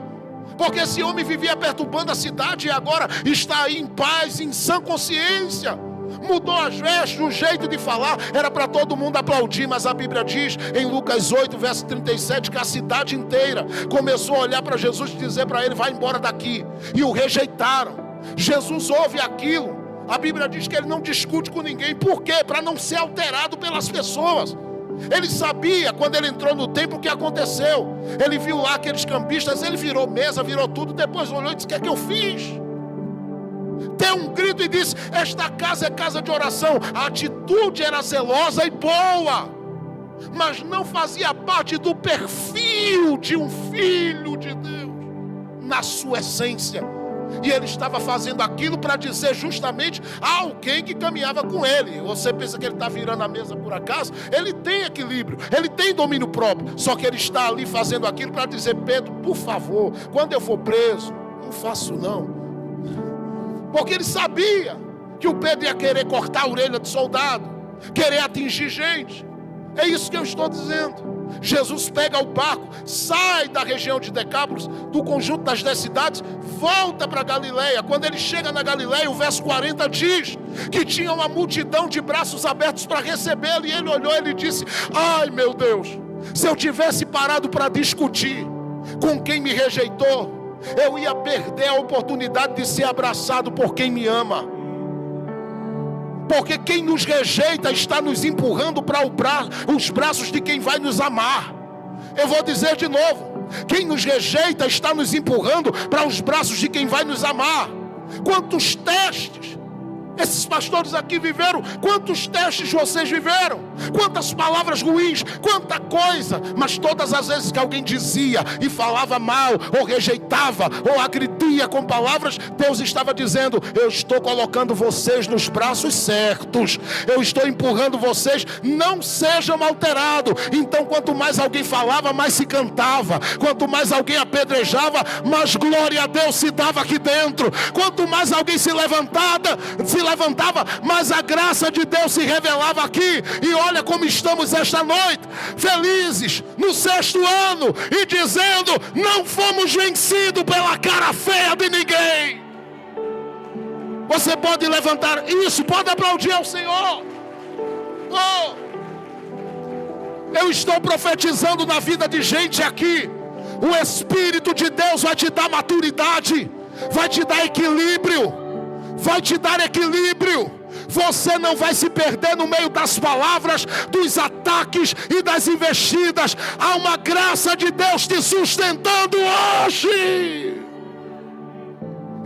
Porque esse homem vivia perturbando a cidade e agora está aí em paz, em sã consciência. Mudou as vestes, o jeito de falar, era para todo mundo aplaudir. Mas a Bíblia diz em Lucas 8, verso 37, que a cidade inteira começou a olhar para Jesus e dizer para ele: vai embora daqui. E o rejeitaram. Jesus ouve aquilo, A Bíblia diz que ele não discute com ninguém. Por quê? Para não ser alterado pelas pessoas. Ele sabia, quando ele entrou no templo, o que aconteceu. Ele viu lá aqueles cambistas, ele virou mesa, virou tudo. Depois olhou e disse: o que é que eu fiz? Deu um grito e disse: esta casa é casa de oração. A atitude era zelosa e boa, mas não fazia parte do perfil de um filho de Deus, na sua essência. E ele estava fazendo aquilo para dizer justamente a alguém que caminhava com ele. Você pensa que ele está virando a mesa por acaso? Ele tem equilíbrio, ele tem domínio próprio. Só que ele está ali fazendo aquilo para dizer: Pedro, por favor, quando eu for preso, não faço não. Porque ele sabia que o Pedro ia querer cortar a orelha de soldado, querer atingir gente. É isso que eu estou dizendo. Jesus pega o barco, sai da região de Decápolis, do conjunto das 10 cidades, volta para Galileia. Quando ele chega na Galileia, o verso 40 diz que tinha uma multidão de braços abertos para recebê-lo. E ele olhou e ele disse: ai meu Deus, se eu tivesse parado para discutir com quem me rejeitou, eu ia perder a oportunidade de ser abraçado por quem me ama. Porque quem nos rejeita está nos empurrando para os braços de quem vai nos amar. Eu vou dizer de novo: quem nos rejeita está nos empurrando para os braços de quem vai nos amar. Quantos testes esses pastores aqui viveram? Quantos testes vocês viveram? Quantas palavras ruins, quanta coisa. Mas todas as vezes que alguém dizia e falava mal, ou rejeitava, ou agredia com palavras, Deus estava dizendo: eu estou colocando vocês nos braços certos, eu estou empurrando vocês, não sejam alterados. Então quanto mais alguém falava, mais se cantava. Quanto mais alguém apedrejava, mais glória a Deus se dava aqui dentro. Quanto mais alguém se levantava, mas a graça de Deus se revelava aqui. E olha como estamos esta noite, felizes no 6º ano, e dizendo: não fomos vencidos pela cara feia de ninguém. Você pode levantar isso, pode aplaudir ao Senhor. Oh, eu estou profetizando na vida de gente aqui. O Espírito de Deus vai te dar maturidade, vai te dar equilíbrio. Vai te dar equilíbrio. Você não vai se perder no meio das palavras, dos ataques e das investidas. Há uma graça de Deus te sustentando hoje.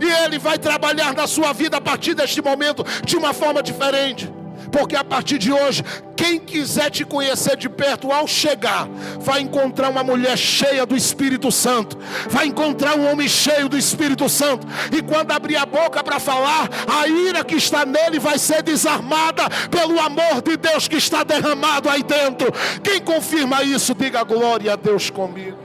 E Ele vai trabalhar na sua vida a partir deste momento de uma forma diferente. Porque a partir de hoje, quem quiser te conhecer de perto, ao chegar, vai encontrar uma mulher cheia do Espírito Santo, vai encontrar um homem cheio do Espírito Santo. E quando abrir a boca para falar, a ira que está nele vai ser desarmada pelo amor de Deus que está derramado aí dentro. Quem confirma isso, diga glória a Deus comigo.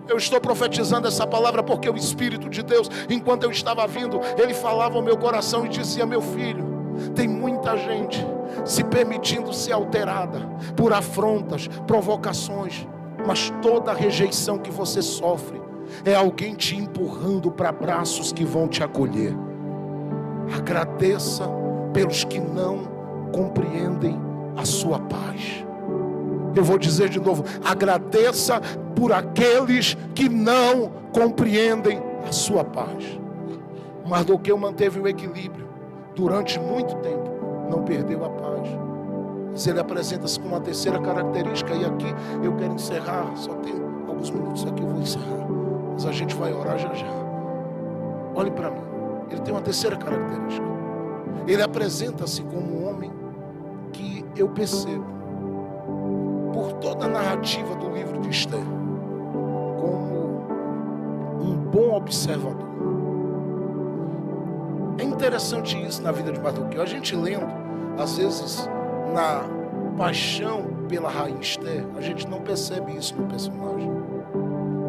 Eu estou profetizando essa palavra porque o Espírito de Deus, enquanto eu estava vindo, Ele falava ao meu coração e dizia: meu filho, tem muita gente se permitindo ser alterada por afrontas, provocações, mas toda rejeição que você sofre é alguém te empurrando para braços que vão te acolher. Agradeça pelos que não compreendem a sua paz. Eu vou dizer de novo: agradeça por aqueles que não compreendem a sua paz. Mardoqueu manteve o equilíbrio durante muito tempo, não perdeu a paz. Mas ele apresenta-se com uma terceira característica. E aqui eu quero encerrar, só tenho alguns minutos aqui, eu vou encerrar, mas a gente vai orar já já. Olhe para mim, ele tem uma terceira característica. Ele apresenta-se como um homem que eu percebo, por toda a narrativa do livro de Esther, como um bom observador. É interessante isso na vida de Mardoqueu. A gente lendo, às vezes, na paixão pela rainha Esther, a gente não percebe isso no personagem.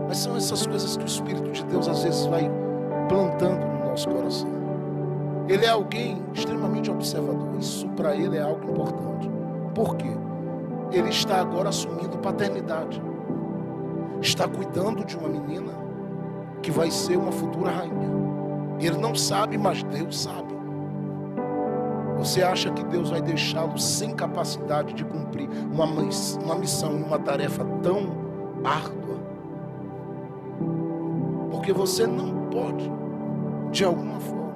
Mas são essas coisas que o Espírito de Deus às vezes vai plantando no nosso coração. Ele é alguém extremamente observador. Isso para ele é algo importante. Por quê? Ele está agora assumindo paternidade. Está cuidando de uma menina que vai ser uma futura rainha. Ele não sabe, mas Deus sabe. Você acha que Deus vai deixá-lo sem capacidade de cumprir uma missão, uma tarefa tão árdua? Porque você não pode, de alguma forma,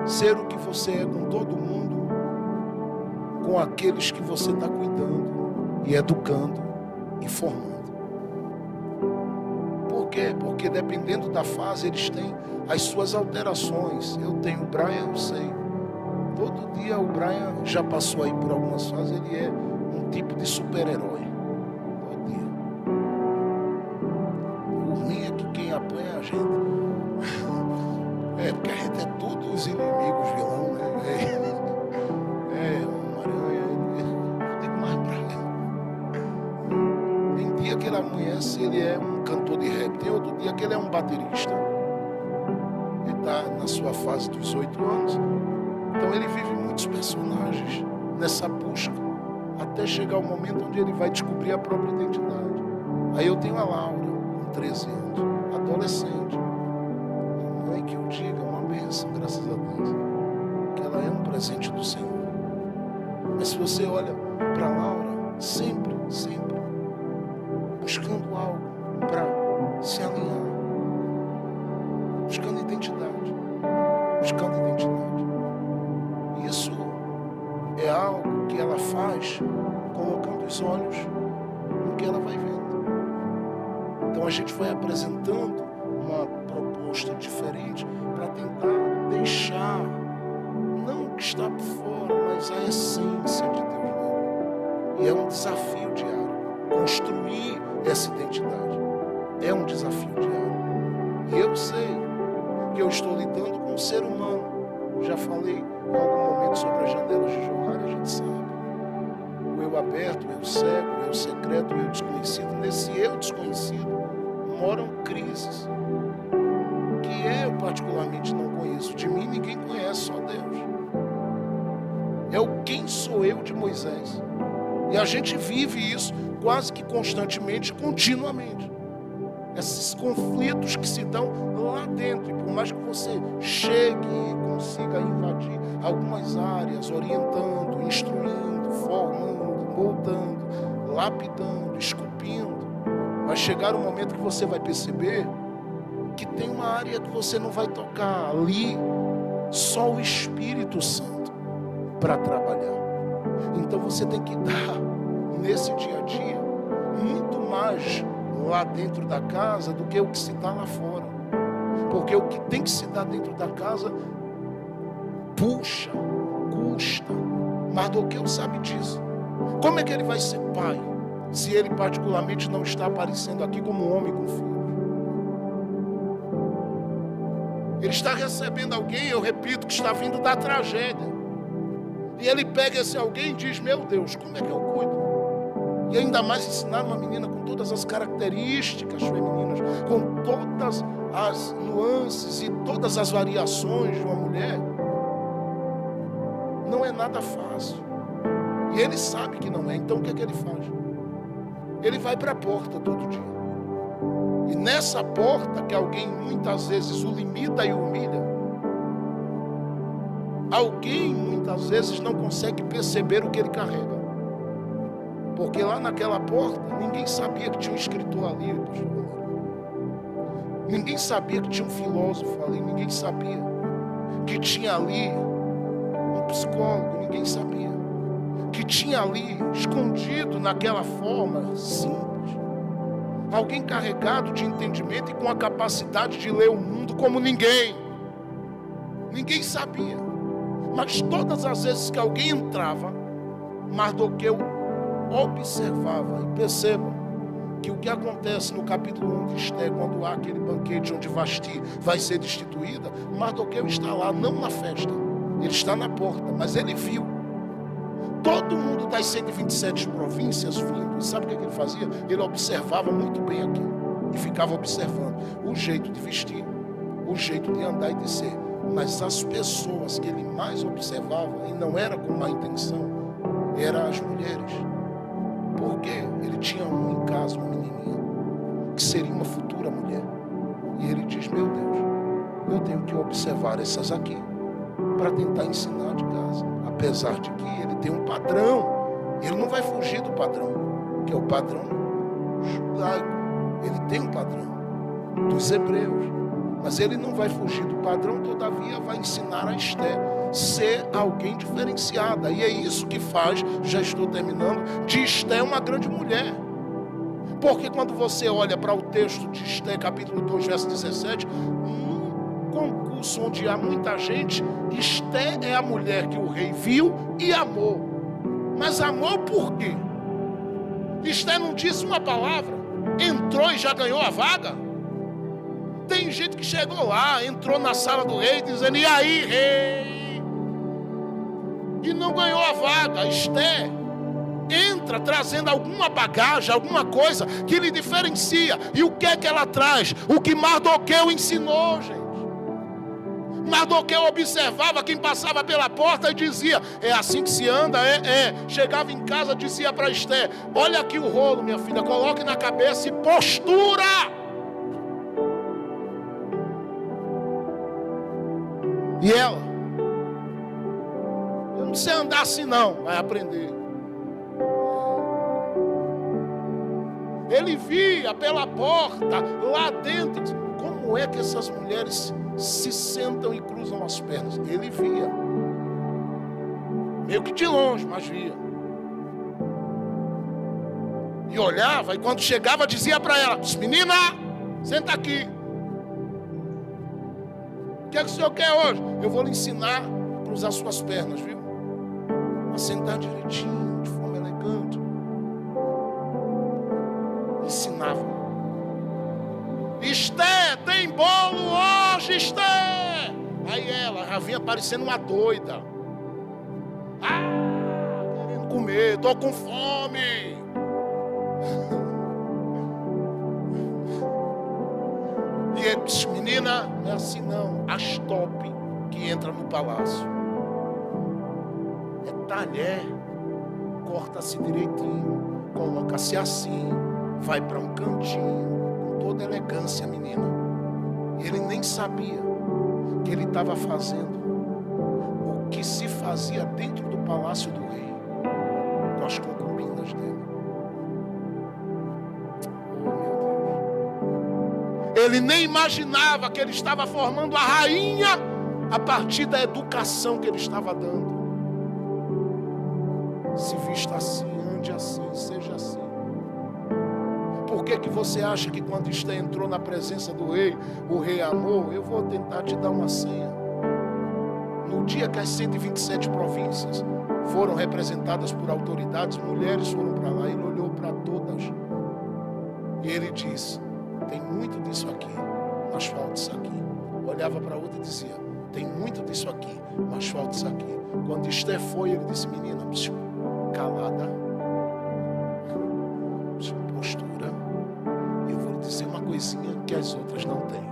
ser o que você é com todo mundo, com aqueles que você está cuidando e educando e formando. Por quê? Porque dependendo da fase, eles têm as suas alterações. Eu tenho o Brian, eu sei. Todo dia o Brian já passou aí por algumas fases, ele é um tipo de super-herói. Todo dia. O ruim é que quem apanha é a gente. Porque a gente é todos os inimigos, vilão, né? Uma aranha. Eu digo mais Brian. Tem dia que ele amanhece, ele é um cantor de rap. Tem outro dia que ele é um baterista. Ele está na sua fase dos 8 anos. Então ele vive muitos personagens nessa busca, até chegar o momento onde ele vai descobrir a própria identidade. Aí eu tenho a Laura, com 13 anos, adolescente. A mãe que eu diga, uma bênção, graças a Deus, que ela é um presente do Senhor. Mas se você olha para a Laura, sempre buscando algo para se alinhar, buscando identidade. Isso é algo que ela faz colocando os olhos no que ela vai vendo. Então a gente vai apresentando uma proposta diferente para tentar deixar, não o que está por fora, mas a essência de Deus mesmo. E é um desafio diário. Construir essa identidade é um desafio diário. E eu sei que eu estou lidando com um ser humano. Já falei em algum momento sobre as janelas de Joara, a gente sabe. O eu aberto, o eu cego, o eu secreto, o eu desconhecido. Nesse eu desconhecido moram crises que eu particularmente não conheço. De mim ninguém conhece, só Deus. É o quem sou eu de Moisés. E a gente vive isso quase que constantemente, continuamente. Esses conflitos que se dão lá dentro. E por mais que você chegue e consiga invadir algumas áreas, orientando, instruindo, formando, moldando, lapidando, esculpindo, vai chegar um momento que você vai perceber que tem uma área que você não vai tocar. Ali, só o Espírito Santo para trabalhar. Então você tem que dar, nesse dia a dia, muito mais lá dentro da casa do que o que se dá lá fora. Porque o que tem que se dar dentro da casa puxa, custa. Mardoqueu sabe disso. Como é que ele vai ser pai se ele particularmente não está aparecendo aqui como um homem com filho? Ele está recebendo alguém, eu repito, que está vindo da tragédia. E ele pega esse alguém e diz: meu Deus, como é que eu cuido? E ainda mais ensinar uma menina com todas as características femininas, com todas as nuances e todas as variações de uma mulher, não é nada fácil. E ele sabe que não é. Então o que é que ele faz? Ele vai para a porta todo dia. E nessa porta que alguém muitas vezes o limita e o humilha, alguém muitas vezes não consegue perceber o que ele carrega. Porque lá naquela porta, ninguém sabia que tinha um escritor ali, pastor. Ninguém sabia que tinha um filósofo ali, ninguém sabia que tinha ali um psicólogo, ninguém sabia. Que tinha ali, escondido naquela forma simples, alguém carregado de entendimento e com a capacidade de ler o mundo como ninguém. Ninguém sabia. Mas todas as vezes que alguém entrava, Mardoqueu observava. E percebam que o que acontece no capítulo 1 de Esther, quando há aquele banquete onde Vasti vai ser destituída, Mardoqueu está lá, não na festa, ele está na porta, mas ele viu todo mundo das 127 províncias vindo. E sabe o que ele fazia? Ele observava muito bem aquilo e ficava observando o jeito de vestir, o jeito de andar e de ser. Mas as pessoas que ele mais observava, e não era com má intenção, eram as mulheres. Porque ele tinha em casa uma menininha que seria uma futura mulher. E ele diz: meu Deus, eu tenho que observar essas aqui para tentar ensinar de casa. Apesar de que ele tem um padrão, ele não vai fugir do padrão, que é o padrão judaico. Ele tem um padrão dos hebreus. Mas ele não vai fugir do padrão, todavia vai ensinar a Esté ser alguém diferenciada. E é isso que faz, já estou terminando, de Esté uma grande mulher. Porque quando você olha para o texto de Esté, capítulo 2, verso 17, num concurso onde há muita gente, Esté é a mulher que o rei viu e amou. Mas amou por quê? Esté não disse uma palavra, entrou e já ganhou a vaga. Tem gente que chegou lá, entrou na sala do rei dizendo, e aí, rei? E não ganhou a vaga. Esté entra trazendo alguma bagagem, alguma coisa que lhe diferencia. E o que é que ela traz? O que Mardoqueu ensinou, gente. Mardoqueu observava quem passava pela porta e dizia, é assim que se anda, Chegava em casa, dizia para Esté, olha aqui o rolo, minha filha, coloque na cabeça e postura. E ela, eu não sei andar assim não, vai aprender. Ele via pela porta, lá dentro, como é que essas mulheres se sentam e cruzam as pernas. Ele via, meio que de longe, mas via. E olhava, e quando chegava dizia para ela, menina, senta aqui. O que é que o senhor quer hoje? Eu vou lhe ensinar a cruzar suas pernas, viu? A sentar direitinho, de forma elegante. Ensinava. Esté, tem bolo hoje, Esté. Aí ela já vinha parecendo uma doida. Querendo comer, tô com fome. E ele disse, menina, não é assim não. As top que entra no palácio. É talher. Corta-se direitinho. Coloca-se assim. Vai para um cantinho. Toda elegância, menina. Ele nem sabia que ele estava fazendo o que se fazia dentro do palácio do rei, com as concubinas dele. Oh, meu Deus. Ele nem imaginava que ele estava formando a rainha a partir da educação que ele estava dando. Se vista assim, ande assim, seja assim. Por que você acha que quando Esté entrou na presença do rei, o rei amou? Eu vou tentar te dar uma senha. No dia que as 127 províncias foram representadas por autoridades, mulheres foram para lá, ele olhou para todas. E ele disse, tem muito disso aqui, mas falta isso aqui. Olhava para outra e dizia, tem muito disso aqui, mas falta isso aqui. Quando Esté foi, ele disse, menina, calada, postura. Eu vou lhe dizer uma coisinha que as outras não têm.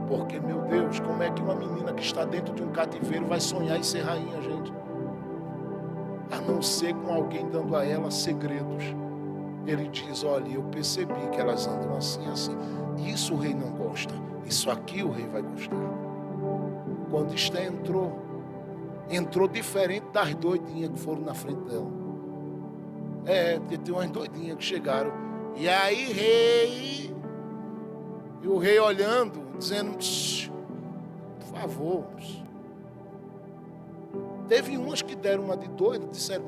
Porque, meu Deus, como é que uma menina que está dentro de um cativeiro vai sonhar em ser rainha, gente? A não ser com alguém dando a ela segredos. Ele diz, olha, eu percebi que elas andam assim, assim. Isso o rei não gosta. Isso aqui o rei vai gostar. Quando Esté entrou diferente das doidinhas que foram na frente dela. Tem umas doidinhas que chegaram. E aí, rei... E o rei olhando, dizendo, por favor. Teve umas que deram uma de doida, disseram,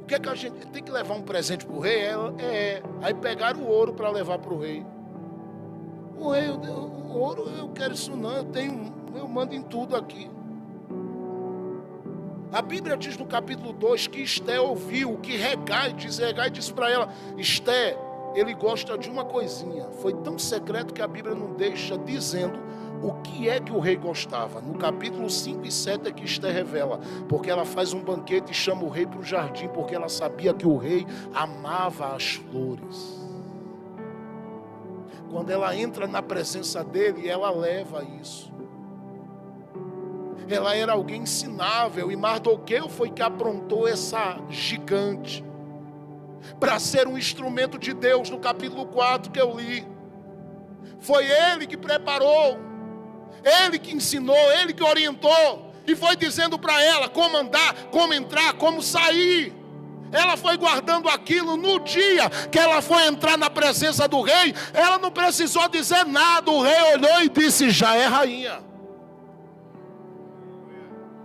o que é que a gente tem que levar um presente para o rei? Aí pegaram o ouro para levar para o rei. O rei, o ouro, eu quero isso não, eu mando em tudo aqui. A Bíblia diz no capítulo 2 que Esté ouviu o que Hegai disse para ela, Esté, ele gosta de uma coisinha. Foi tão secreto que a Bíblia não deixa dizendo o que é que o rei gostava. No capítulo 5 e 7 é que Esté revela, porque ela faz um banquete e chama o rei para o jardim, porque ela sabia que o rei amava as flores. Quando ela entra na presença dele, ela leva isso. Ela era alguém ensinável, e Mardoqueu foi que aprontou essa gigante para ser um instrumento de Deus. No capítulo 4 que eu li, foi ele que preparou, ele que ensinou, ele que orientou, e foi dizendo para ela como andar, como entrar, como sair. Ela foi guardando aquilo. No dia que ela foi entrar na presença do rei, ela não precisou dizer nada. O rei olhou e disse: já é rainha.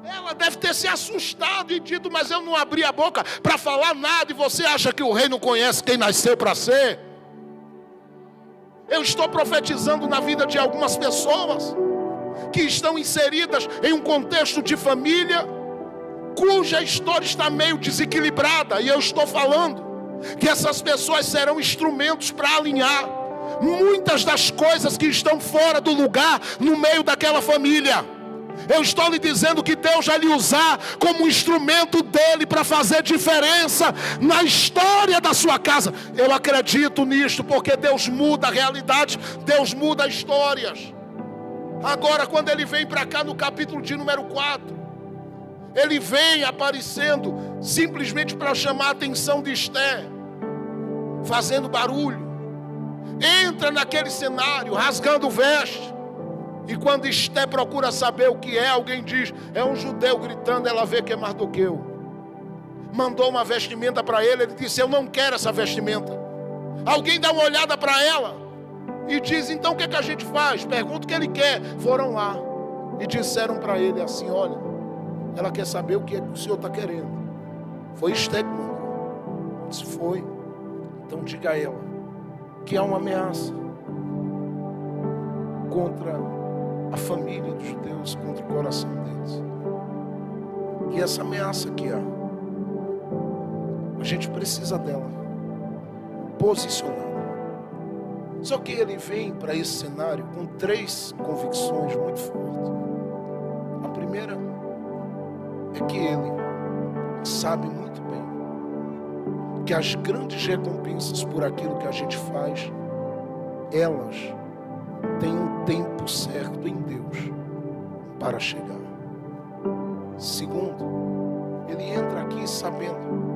Ela deve ter se assustado e dito: mas eu não abri a boca para falar nada. E você acha que o rei não conhece quem nasceu para ser? Eu estou profetizando na vida de algumas pessoas que estão inseridas em um contexto de família cuja história está meio desequilibrada. E eu estou falando que essas pessoas serão instrumentos para alinhar muitas das coisas que estão fora do lugar no meio daquela família. Eu estou lhe dizendo que Deus vai lhe usar como um instrumento dele para fazer diferença na história da sua casa. Eu acredito nisto, porque Deus muda a realidade, Deus muda histórias. Agora, quando ele vem para cá no capítulo de número 4, ele vem aparecendo simplesmente para chamar a atenção de Esther, fazendo barulho. Entra naquele cenário, rasgando veste. E quando Esther procura saber o que é, alguém diz: é um judeu gritando. Ela vê que é Mardoqueu. Mandou uma vestimenta para ele. Ele disse: eu não quero essa vestimenta. Alguém dá uma olhada para ela e diz: então o que é que a gente faz? Pergunta o que ele quer. Foram lá e disseram para ele assim: olha, ela quer saber o que é que o senhor está querendo. Foi Esther que mandou. Disse: foi. Então diga a ela que há uma ameaça contra a família dos judeus, contra o coração deles. E essa ameaça aqui, a gente precisa dela posicionada. Só que ele vem para esse cenário com 3 convicções muito fortes. A primeira é que ele sabe muito bem que as grandes recompensas por aquilo que a gente faz, elas têm um tempo certo em Deus para chegar. Segundo, ele entra aqui sabendo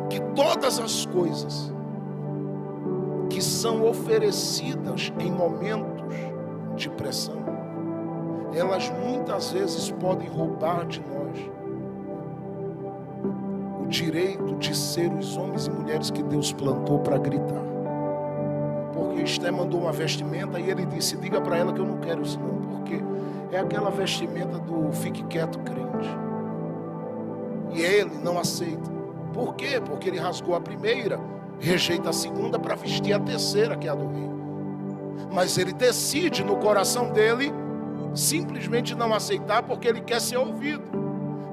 que todas as coisas que são oferecidas em momentos de pressão, elas muitas vezes podem roubar de nós o direito de ser os homens e mulheres que Deus plantou para gritar. Porque Esther mandou uma vestimenta e ele disse: diga para ela que eu não quero isso não, porque é aquela vestimenta do fique quieto crente. E ele não aceita. Por quê? Porque ele rasgou a primeira, rejeita a segunda para vestir a terceira, que é a do rei. Mas ele decide no coração dele simplesmente não aceitar, porque ele quer ser ouvido.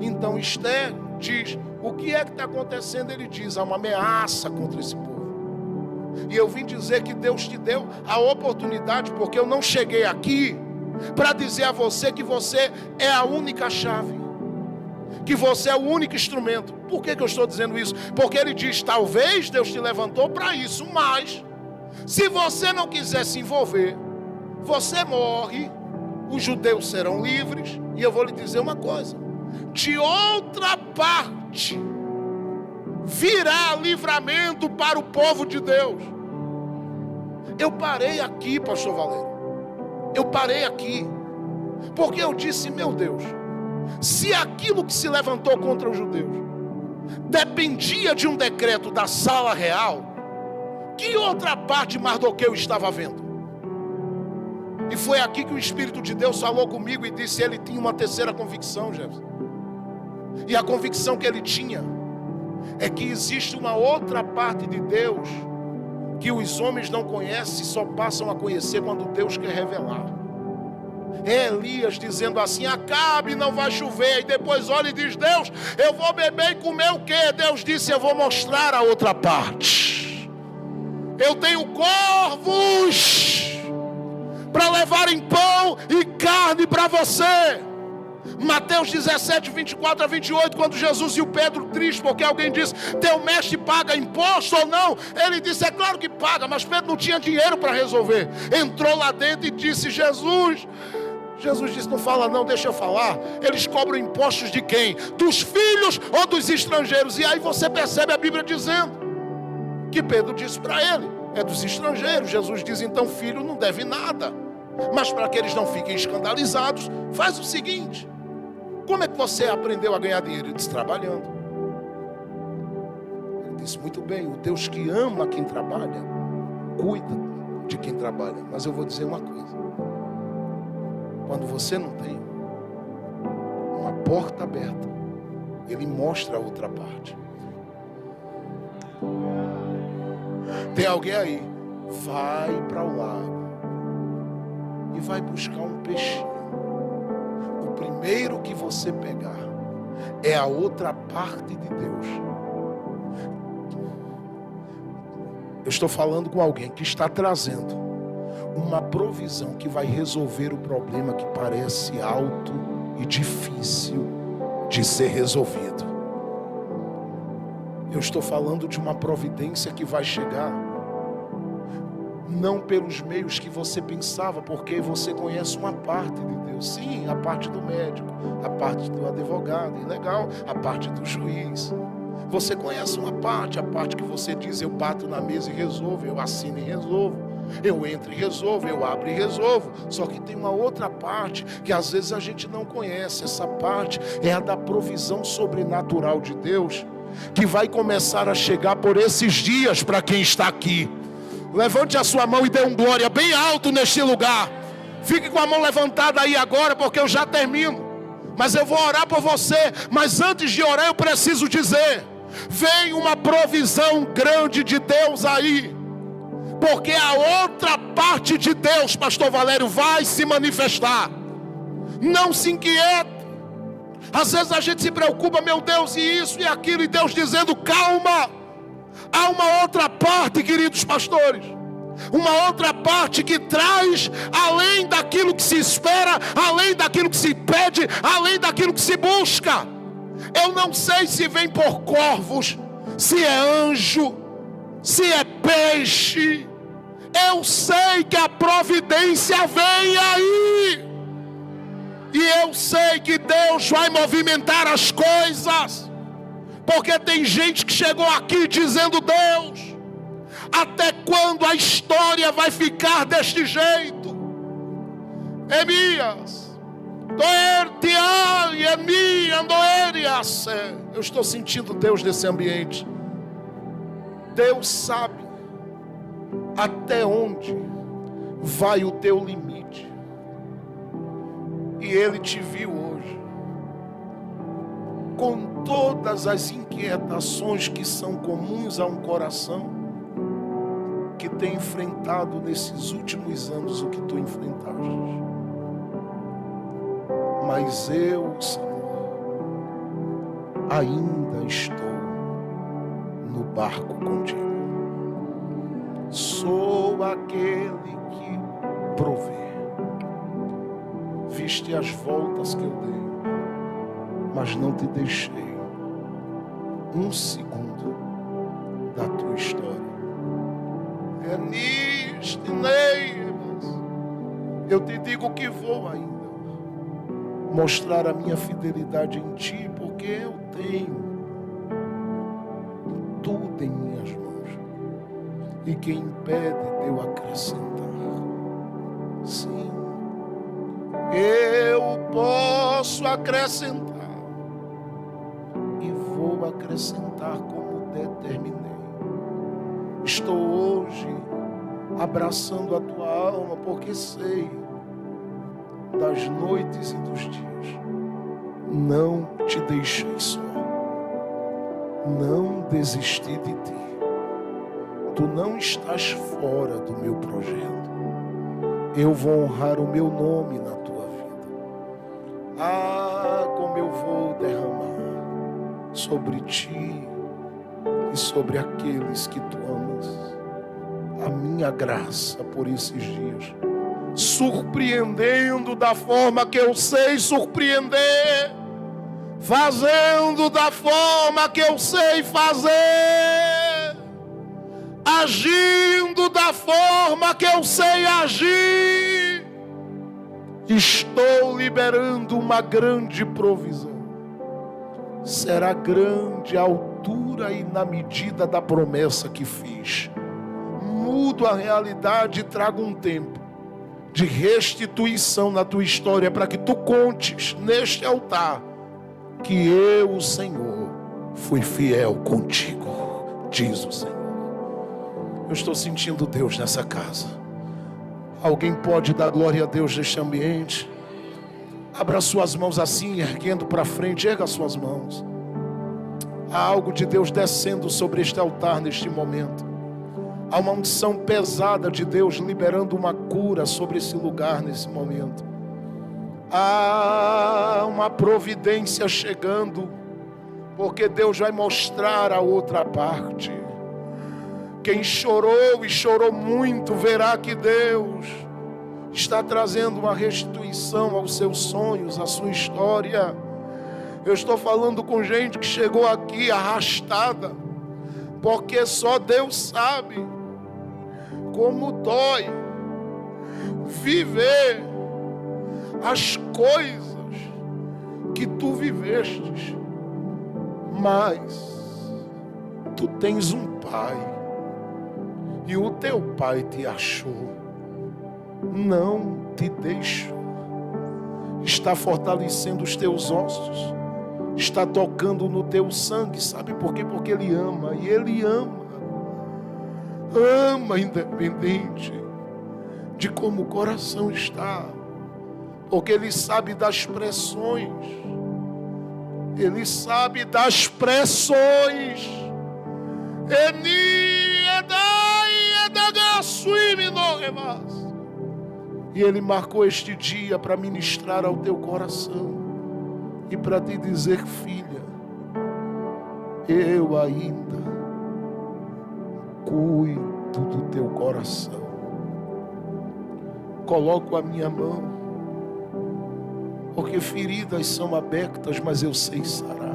Então Esther diz: o que é que está acontecendo? Ele diz: há uma ameaça contra esse povo. E eu vim dizer que Deus te deu a oportunidade, porque eu não cheguei aqui para dizer a você que você é a única chave, que você é o único instrumento. Por que eu estou dizendo isso? Porque ele diz: talvez Deus te levantou para isso, mas se você não quiser se envolver, você morre, os judeus serão livres. E eu vou lhe dizer uma coisa: de outra parte virá livramento para o povo de Deus. Eu parei aqui, pastor Valério. Eu parei aqui porque eu disse: meu Deus, se aquilo que se levantou contra os judeus dependia de um decreto da sala real, que outra parte Mardoqueu estava vendo? E foi aqui que o Espírito de Deus falou comigo e disse: ele tinha uma terceira convicção, Jefferson. E a convicção que ele tinha é que existe uma outra parte de Deus que os homens não conhecem, só passam a conhecer quando Deus quer revelar. É Elias dizendo assim: Acabe, não vai chover. E depois olha e diz: Deus, eu vou beber e comer o quê? Deus disse: eu vou mostrar a outra parte. Eu tenho corvos para levarem pão e carne para você. Mateus 17, 24 a 28, quando Jesus e o Pedro tristes, porque alguém disse: teu mestre paga imposto ou não? Ele disse: é claro que paga, mas Pedro não tinha dinheiro para resolver. Entrou lá dentro e disse: Jesus disse: não fala não, deixa eu falar. Eles cobram impostos de quem? Dos filhos ou dos estrangeiros? E aí você percebe a Bíblia dizendo que Pedro disse para ele: é dos estrangeiros. Jesus diz: então filho não deve nada. Mas para que eles não fiquem escandalizados, faz o seguinte: como é que você aprendeu a ganhar dinheiro? Ele disse: trabalhando. disse, muito bem, o Deus que ama quem trabalha, cuida de quem trabalha. Mas eu vou dizer uma coisa. Quando você não tem uma porta aberta, Ele mostra a outra parte. Tem alguém aí, vai para o lago e vai buscar um peixinho. O primeiro que você pegar é a outra parte de Deus. Eu estou falando com alguém que está trazendo uma provisão que vai resolver o problema que parece alto e difícil de ser resolvido. Eu estou falando de uma providência que vai chegar não pelos meios que você pensava, porque você conhece uma parte de Deus. Sim, a parte do médico, a parte do advogado, e legal, a parte do juiz. Você conhece uma parte, a parte que você diz, eu bato na mesa e resolvo, eu assino e resolvo, eu entro e resolvo, eu abro e resolvo. Só que tem uma outra parte que às vezes a gente não conhece. Essa parte é a da provisão sobrenatural de Deus, que vai começar a chegar por esses dias para quem está aqui. Levante a sua mão e dê um glória bem alto neste lugar. Fique com a mão levantada aí agora, porque eu já termino. Mas eu vou orar por você. Mas antes de orar eu preciso dizer, vem uma provisão grande de Deus aí, porque a outra parte de Deus, pastor Valério, vai se manifestar. Não se inquiete. Às vezes a gente se preocupa, meu Deus, e isso e aquilo, e Deus dizendo, calma. Há uma outra parte, queridos pastores, uma outra parte que traz além daquilo que se espera, além daquilo que se pede, além daquilo que se busca. Eu não sei se vem por corvos, se é anjo, se é peixe. Eu sei que a providência vem aí. E eu sei que Deus vai movimentar as coisas. Porque tem gente que chegou aqui dizendo, Deus, até quando a história vai ficar deste jeito? Eu estou sentindo Deus nesse ambiente. Deus sabe até onde vai o teu limite. E Ele te viu hoje com todas as inquietações que são comuns a um coração que tem enfrentado nesses últimos anos o que tu enfrentaste. Mas eu, Senhor, ainda estou no barco contigo. Sou aquele que provê. Viste as voltas que eu dei, mas não te deixei um segundo da tua história. Eu te digo que vou ainda mostrar a minha fidelidade em ti, porque eu tenho tudo em minhas mãos. E quem impede de eu acrescentar? Sim, eu posso acrescentar. E vou acrescentar como determinei. Estou hoje abraçando a tua alma, porque sei das noites e dos dias. Não te deixei só. Não desisti de ti. Tu não estás fora do meu projeto. Eu vou honrar o meu nome na tua vida. Ah, como eu vou derramar sobre ti e sobre aqueles que tu amas a minha graça por esses dias, surpreendendo da forma que eu sei surpreender, fazendo da forma que eu sei fazer, agindo da forma que eu sei agir. Estou liberando uma grande provisão. Será grande a altura e na medida da promessa que fiz. Mudo a realidade e trago um tempo de restituição na tua história, para que tu contes neste altar que eu, o Senhor, fui fiel contigo. diz o Senhor. Eu estou sentindo Deus nessa casa. Alguém pode dar glória a Deus neste ambiente? Abra suas mãos assim, erguendo para frente. Erga suas mãos. Há algo de Deus descendo sobre este altar neste momento. Há uma unção pesada de Deus liberando uma cura sobre esse lugar nesse momento. Há uma providência chegando, porque Deus vai mostrar a outra parte. Quem chorou e chorou muito, verá que Deus está trazendo uma restituição aos seus sonhos, à sua história. Eu estou falando com gente que chegou aqui arrastada, porque só Deus sabe como dói viver as coisas que tu vivestes. Mas tu tens um pai, e o teu pai te achou, não te deixou, está fortalecendo os teus ossos, está tocando no teu sangue. Sabe por quê? Porque Ele ama, e Ele ama independente de como o coração está, porque Ele sabe das pressões, Ele sabe das pressões. E Ele marcou este dia para ministrar ao teu coração e para te dizer: filha, eu ainda cuido do teu coração. Coloco a minha mão, porque feridas são abertas, mas eu sei sarar.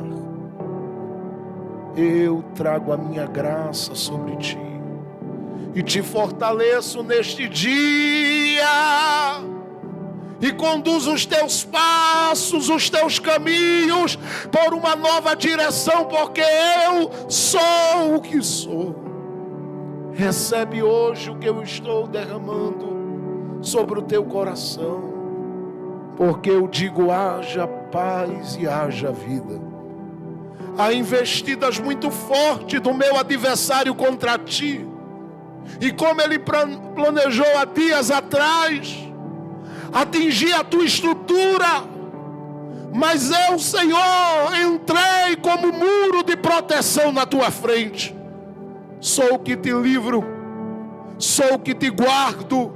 Eu trago a minha graça sobre ti e te fortaleço neste dia, e conduzo os teus passos, os teus caminhos por uma nova direção, porque eu sou o que sou. Recebe hoje o que eu estou derramando sobre o teu coração, porque eu digo: haja paz e haja vida. Há investidas muito fortes do meu adversário contra ti, e como ele planejou há dias atrás atingir a tua estrutura, mas eu, Senhor, entrei como muro de proteção na tua frente. Sou o que te livro, sou o que te guardo,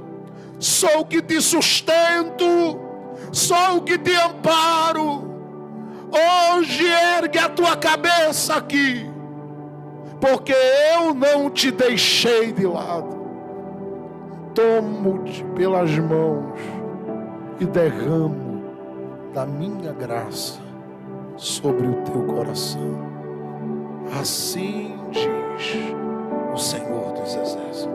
sou o que te sustento, sou o que te amparo. Hoje ergue a tua cabeça aqui, porque eu não te deixei de lado. Tomo-te pelas mãos e derramo da minha graça sobre o teu coração. Assim diz o Senhor dos Exércitos.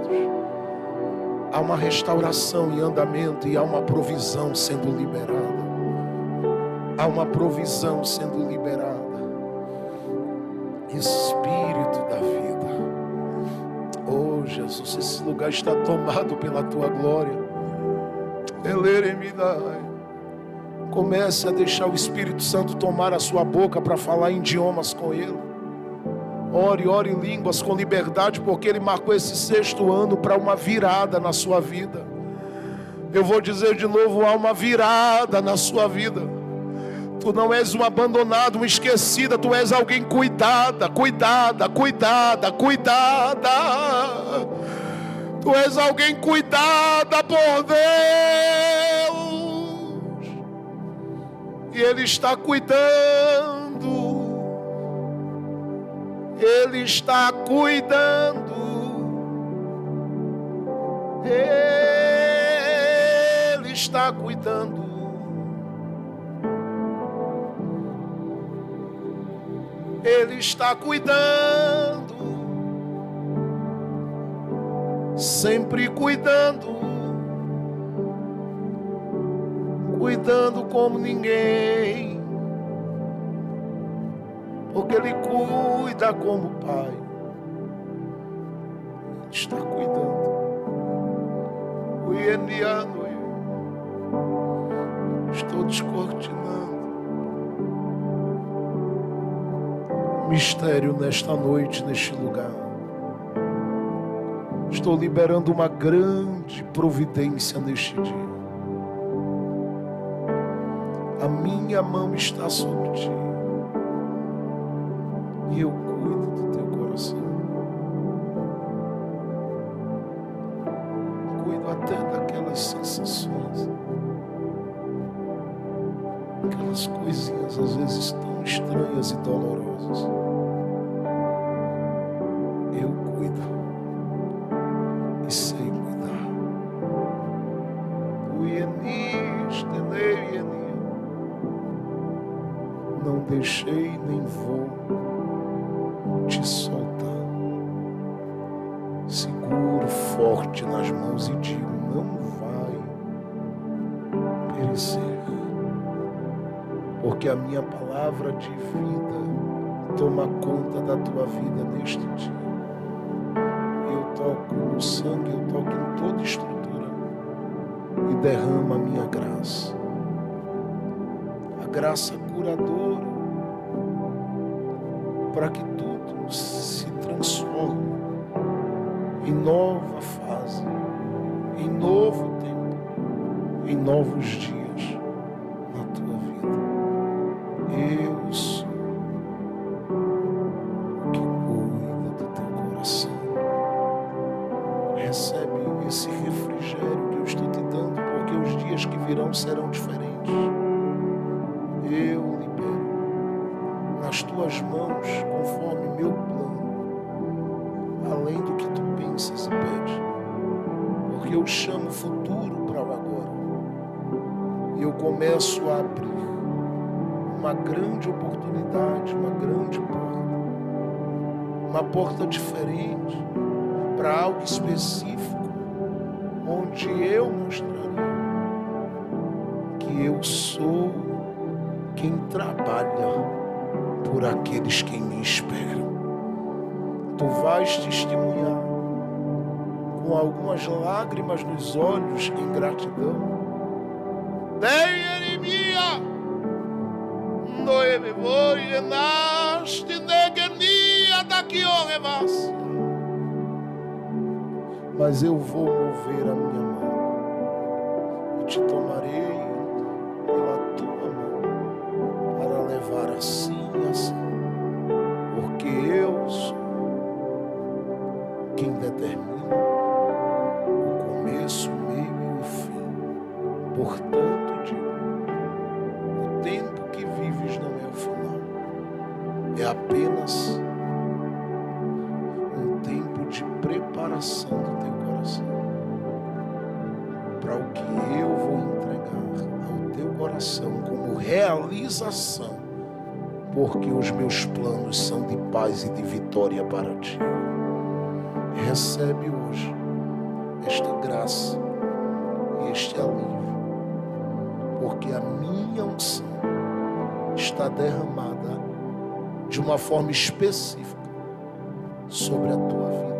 Há uma restauração em andamento e há uma provisão sendo liberada. Há uma provisão sendo liberada. Espírito da vida. Oh Jesus, esse lugar está tomado pela tua glória. Comece a deixar o Espírito Santo tomar a sua boca para falar em idiomas com Ele. Ore em línguas com liberdade, porque Ele marcou esse 6º ano para uma virada na sua vida. Eu vou dizer de novo: há uma virada na sua vida. Tu não és um abandonado, uma esquecida. Tu és alguém cuidada. Tu és alguém cuidada por Deus. E Ele está cuidando. Ele está cuidando. Ele está cuidando. Ele está cuidando, sempre cuidando, cuidando como ninguém, porque Ele cuida como Pai. Ele está cuidando. Estou descortinando mistério nesta noite, neste lugar. Estou liberando uma grande providência neste dia. A minha mão está sobre ti. E eu cuido do teu coração. Cuido até daquelas sensações. Aquelas coisinhas às vezes tão estranhas e dolorosas. Eu cuido. E sei cuidar. O Ienis, Tenei, Ienis. Não deixei nem vou te soltar. Seguro forte nas mãos e digo: não vai perecer. Porque a minha palavra de vida toma conta da tua vida neste dia. Eu toco no sangue, eu toco em toda estrutura e derramo a minha graça. A graça curadora, para que tudo se transforme em nova fase, em novo tempo, em novos dias na tua vida. Eu sou o que cuida do teu coração. Recebe esse refrigério que eu estou te dando, porque os dias que virão serão diferentes. Eu libero nas tuas mãos, conforme meu plano, além do que tu pensas e pedes, porque eu chamo o futuro para o agora. Eu começo a abrir uma grande oportunidade, uma grande porta, uma porta diferente para algo específico, onde eu mostraria que eu sou quem trabalha por aqueles que me esperam. Tu vais testemunhar com algumas lágrimas nos olhos em gratidão. Mas eu vou mover a minha mão e te tomarei pela tua mão para levar assim e assim, porque eu sou quem determina o começo, o meio e o fim. Portanto, digo: o tempo que vives não é o final, é apenas um tempo de preparação do teu coração para o que eu vou entregar ao teu coração como realização, porque os meus planos são de paz e de vitória para ti. Recebe hoje esta graça e este alívio, porque a minha unção está derramada de uma forma específica sobre a tua vida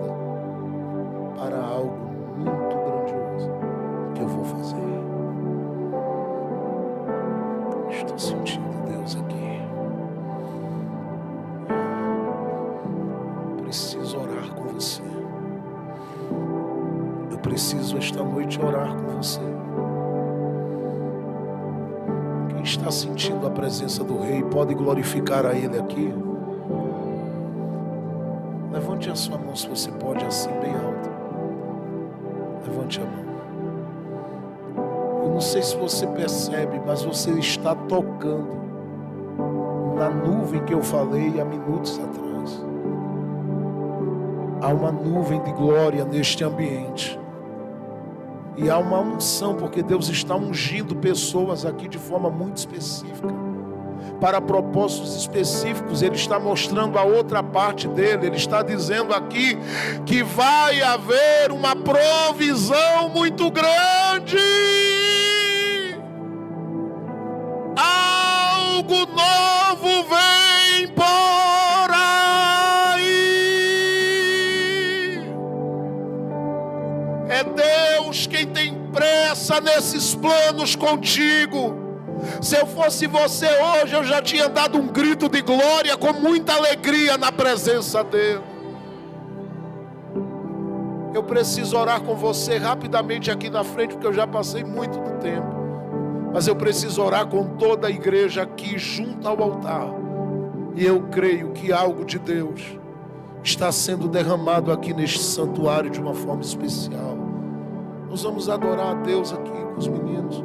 para algo muito grandioso que eu vou fazer. Estou sentindo Deus aqui. Preciso orar com você. Eu preciso esta noite orar com você. Quem está sentindo a presença do Rei pode glorificar a Ele aqui. Levante a sua mão, se você pode, assim bem alto. Levante a mão. Eu não sei se você percebe, mas você está tocando na nuvem que eu falei há minutos atrás. Há uma nuvem de glória neste ambiente. E há uma unção, porque Deus está ungindo pessoas aqui de forma muito específica, para propósitos específicos. Ele está mostrando a outra parte dele. Ele está dizendo aqui que vai haver uma provisão muito grande. Algo novo vem por aí. É Deus quem tem pressa nesses planos contigo. Se eu fosse você hoje, eu já tinha dado um grito de glória com muita alegria na presença dele. Eu preciso orar com você rapidamente aqui na frente, porque eu já passei muito do tempo. Mas eu preciso orar com toda a igreja aqui junto ao altar. E eu creio que algo de Deus está sendo derramado aqui neste santuário de uma forma especial. Nós vamos adorar a Deus aqui com os meninos.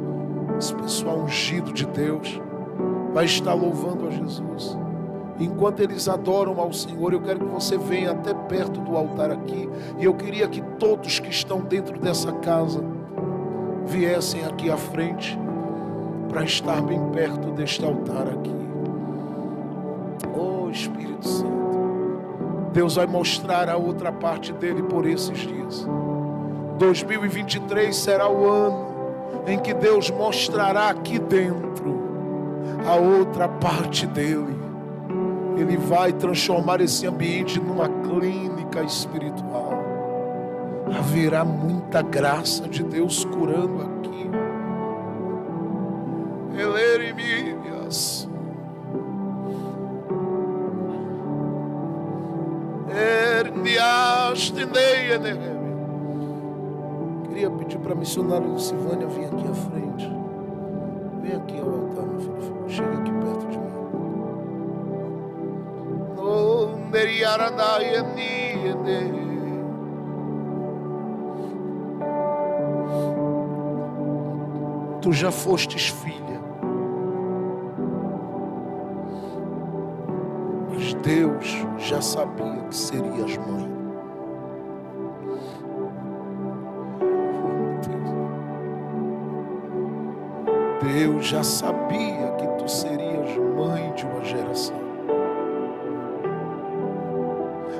Esse pessoal ungido de Deus vai estar louvando a Jesus. Enquanto eles adoram ao Senhor, eu quero que você venha até perto do altar aqui. E eu queria que todos que estão dentro dessa casa viessem aqui à frente para estar bem perto deste altar aqui. Oh, Espírito Santo, Deus vai mostrar a outra parte dele por esses dias. 2023 será o ano em que Deus mostrará aqui dentro a outra parte dele. Ele vai transformar esse ambiente numa clínica espiritual. Haverá muita graça de Deus curando aqui. Elerimias. Queria pedir para a missionária Lucivânia vir aqui à frente. Vem aqui ao altar, meu filho. Chega aqui perto de mim. Tu já fostes filha, mas Deus já sabia que serias mãe. Deus já sabia que tu serias mãe de uma geração.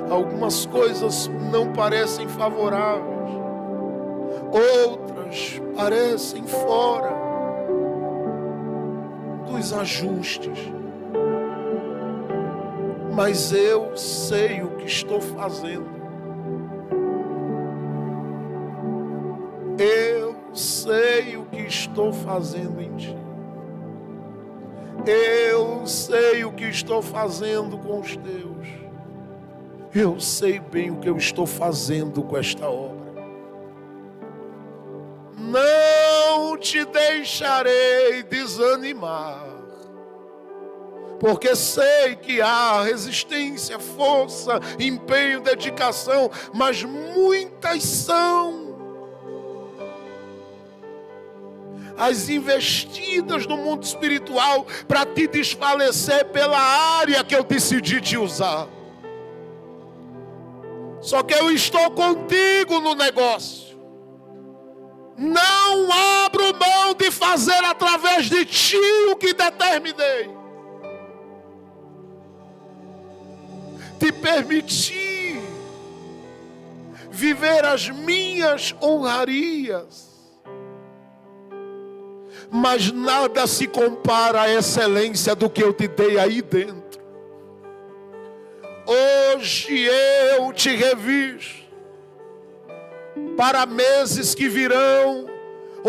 Algumas coisas não parecem favoráveis, outras parecem fora dos ajustes. Mas eu sei o que estou fazendo. Eu sei o que estou fazendo em ti. Eu sei o que estou fazendo com os teus. Eu sei bem o que eu estou fazendo com esta obra. Não te deixarei desanimar, porque sei que há resistência, força, empenho, dedicação, mas muitas são as investidas no mundo espiritual para te desfalecer pela área que eu decidi te usar. Só que eu estou contigo no negócio. Não abro mão de fazer através de ti o que determinei. Te permiti viver as minhas honrarias. Mas nada se compara à excelência do que eu te dei aí dentro. Hoje eu te revisto para meses que virão,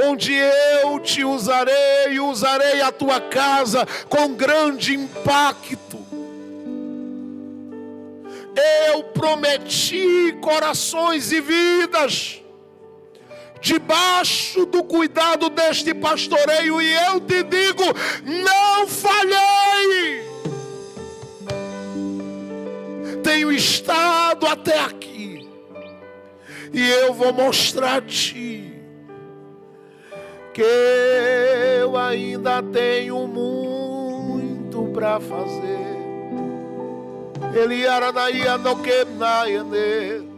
onde eu te usarei e usarei a tua casa com grande impacto. Eu prometi corações e vidas debaixo do cuidado deste pastoreio, e eu te digo, não falhei. Tenho estado até aqui, e eu vou mostrar a ti que eu ainda tenho muito para fazer. Ele aranaia no que naene,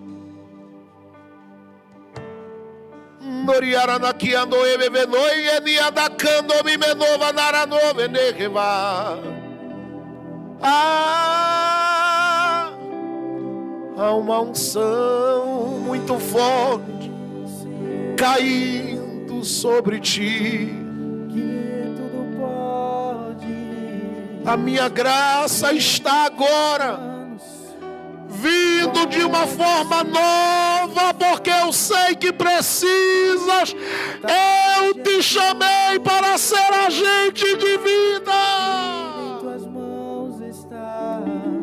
noriarana que andou e bebenoi e niadacando me menova narano venegeva. Há uma unção muito forte caindo sobre ti. Que tudo pode. A minha graça está agora vindo de uma forma nova, porque eu sei que precisas. Eu te chamei para ser agente de vida. Em tuas mãos está.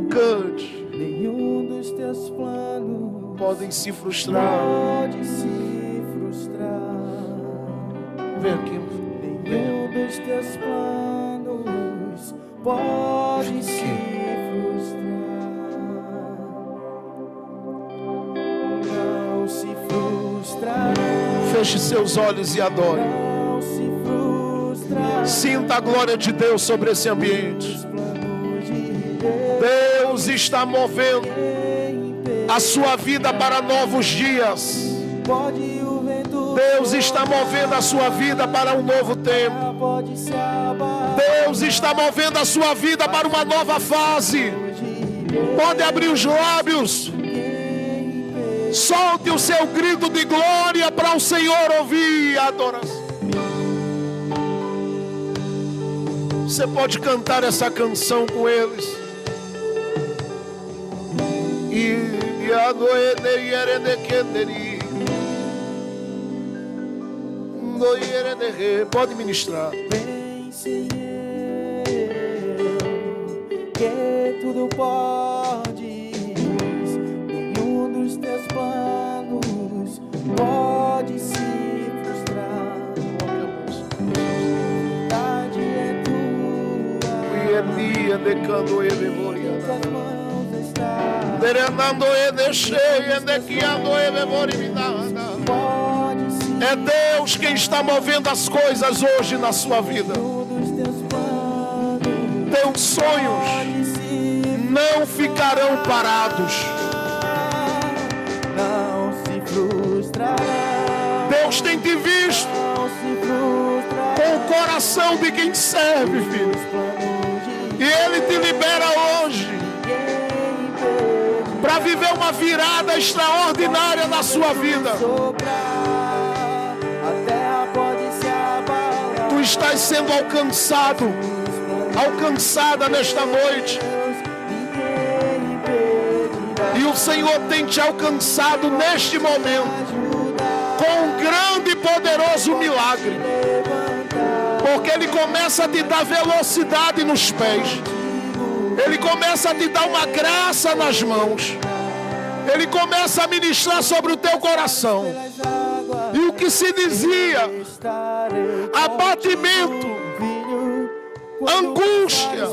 Cante. Nenhum dos teus planos podem se frustrar. pode se frustrar. Vem aqui. Nenhum dos teus planos pode se frustrar. Não se frustrará. Feche seus olhos e adore. Não se frustrará. Sinta a glória de Deus sobre esse ambiente. Os planos de Deus está movendo a sua vida para novos dias. pode o vento. Deus está movendo a sua vida para um novo tempo. Pode se abalar. Deus está movendo a sua vida para uma nova fase. Pode abrir os lábios. Solte o seu grito de glória para o Senhor ouvir a adoração. Você pode cantar essa canção com eles. Pode ministrar. Pense que tudo podes, nenhum dos teus planos pode se frustrar. A vontade é tua, em tuas mãos está. Pode se É Deus quem está movendo as coisas hoje na sua vida. dos teus planos Teus sonhos pode se não ficarão parados. não se frustrará. Deus tem te visto Não se frustrará. com o coração de quem serve, filho. Os planos de E Ele te libera hoje para viver uma virada extraordinária na sua vida. soprar, a terra pode se abalar. Tu estás sendo alcançado, alcançada nesta noite. Ninguém impedirá. E o Senhor tem te alcançado neste momento com um grande e poderoso milagre. Porque Ele começa a te dar velocidade nos pés. Ele começa a te dar uma graça nas mãos. Ele começa a ministrar sobre o teu coração. E o que se dizia, abatimento, angústia,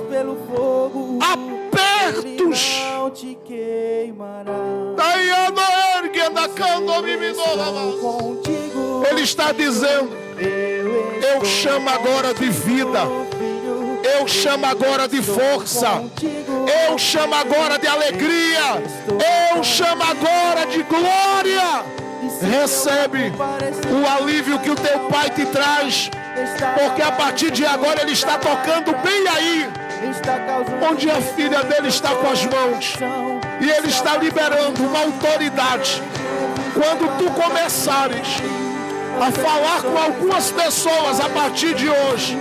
apertos, não te queimará. Contigo Ele está dizendo: eu chamo agora de vida. Eu chamo agora de força. Eu chamo agora de alegria. Eu chamo agora de glória. Recebe o alívio que o teu Pai te traz. Porque a partir de agora Ele está tocando bem aí, onde a filha dele está com as mãos. E Ele está liberando uma autoridade. Quando tu começares a falar com algumas pessoas a partir de hoje,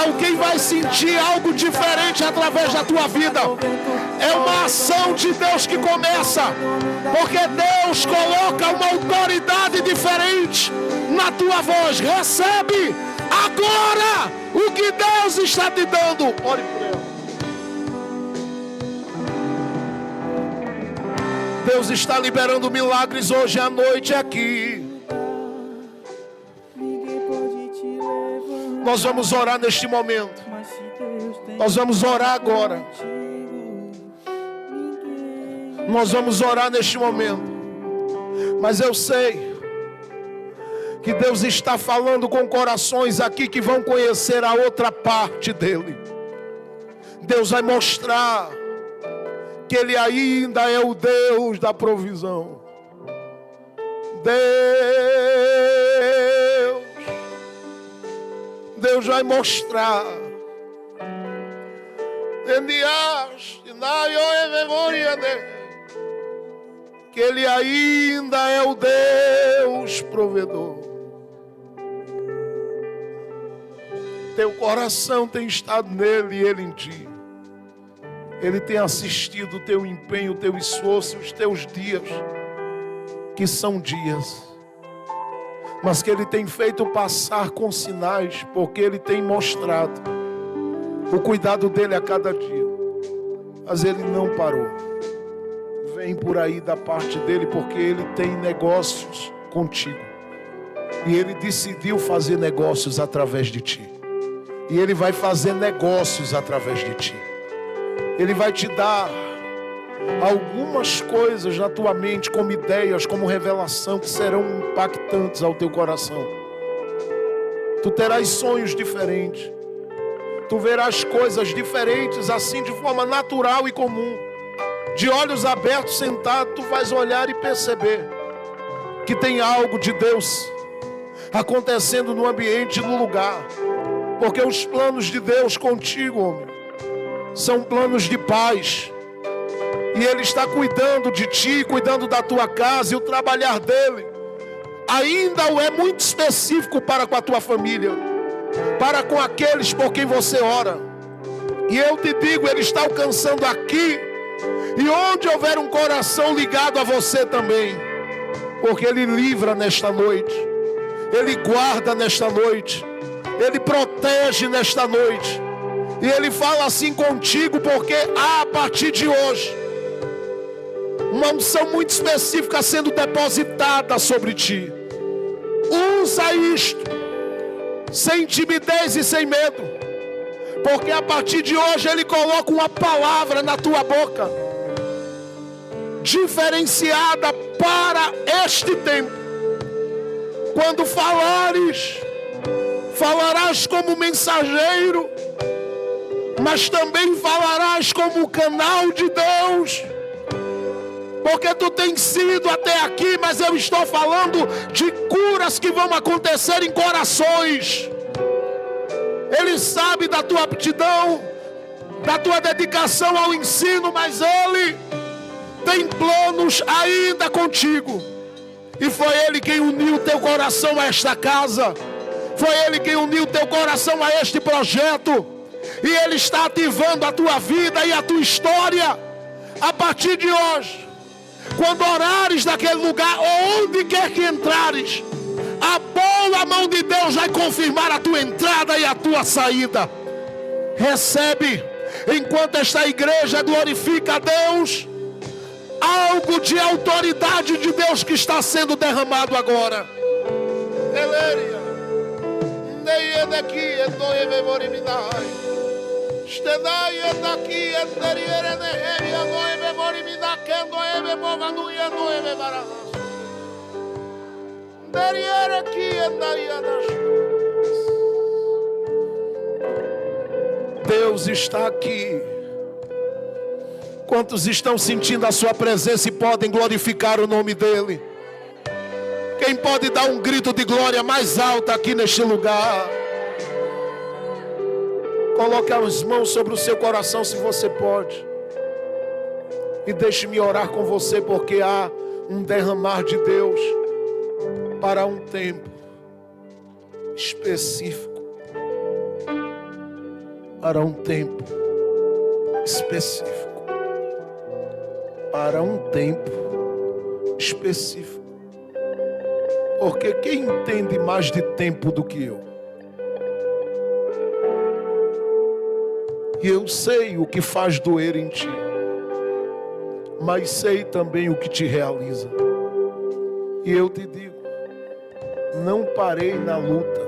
alguém vai sentir algo diferente através da tua vida. É uma ação de Deus que começa, porque Deus coloca uma autoridade diferente na tua voz. Recebe agora o que Deus está te dando. Ore por ela. Deus está liberando milagres hoje à noite aqui. Nós vamos orar neste momento. Nós vamos orar agora. Nós vamos orar neste momento. Mas eu sei que Deus está falando com corações aqui que vão conhecer a outra parte dele. Deus vai mostrar que Ele ainda é o Deus da provisão. Deus vai mostrar que Ele ainda é o Deus provedor. Teu coração tem estado nele e Ele em ti. Ele tem assistido o teu empenho, o teu esforço, os teus dias, que são dias, mas que Ele tem feito passar com sinais, porque Ele tem mostrado o cuidado dele a cada dia. Mas Ele não parou. vem por aí da parte dele, porque ele tem negócios contigo. E ele decidiu fazer negócios através de ti. E ele vai fazer negócios através de ti. Ele vai te dar algumas coisas na tua mente, como ideias, como revelação, que serão impactantes ao teu coração. Tu terás sonhos diferentes. Tu verás coisas diferentes, assim, de forma natural e comum. De olhos abertos, sentado, tu vais olhar e perceber que tem algo de Deus acontecendo no ambiente, no lugar. Porque os planos de Deus contigo, homem, são planos de paz. E Ele está cuidando de ti, cuidando da tua casa, e o trabalhar dele ainda é muito específico para com a tua família, para com aqueles por quem você ora. E eu te digo, Ele está alcançando aqui, e onde houver um coração ligado a você também, porque Ele livra nesta noite, Ele guarda nesta noite, Ele protege nesta noite. E Ele fala assim contigo, porque há, a partir de hoje, uma unção muito específica sendo depositada sobre ti. Usa isto sem timidez e sem medo, porque a partir de hoje Ele coloca uma palavra na tua boca, diferenciada para este tempo. Quando falares, falarás como mensageiro, mas também falarás como canal de Deus. Porque tu tens sido até aqui, mas eu estou falando de curas que vão acontecer em corações. Ele sabe da tua aptidão, da tua dedicação ao ensino, mas Ele tem planos ainda contigo. E foi Ele quem uniu teu coração a esta casa. Foi Ele quem uniu teu coração a este projeto. E Ele está ativando a tua vida e a tua história a partir de hoje. Quando orares naquele lugar, ou onde quer que entrares, a boa mão de Deus vai confirmar a tua entrada e a tua saída. Recebe, enquanto esta igreja glorifica a Deus, algo de autoridade de Deus que está sendo derramado agora. Deus está aqui. Quantos estão sentindo a sua presença e podem glorificar o nome dEle? Quem pode dar um grito de glória mais alto aqui neste lugar? Coloque as mãos sobre o seu coração, se você pode. E deixe-me orar com você, porque há um derramar de Deus para um tempo específico. Para um tempo específico. Para um tempo específico. Porque quem entende mais de tempo do que eu? E eu sei o que faz doer em ti, mas sei também o que te realiza. E eu te digo, não parei na luta.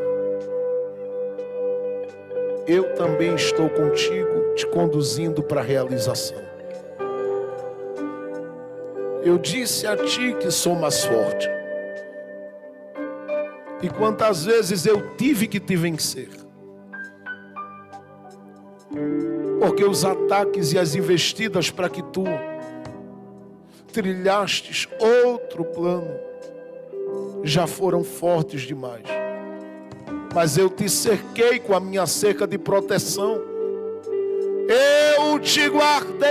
Eu também estou contigo, te conduzindo para a realização. Eu disse a ti que sou mais forte. E quantas vezes eu tive que te vencer. Porque os ataques e as investidas para que tu trilhastes outro plano já foram fortes demais. Mas eu te cerquei com a minha cerca de proteção. Eu te guardei,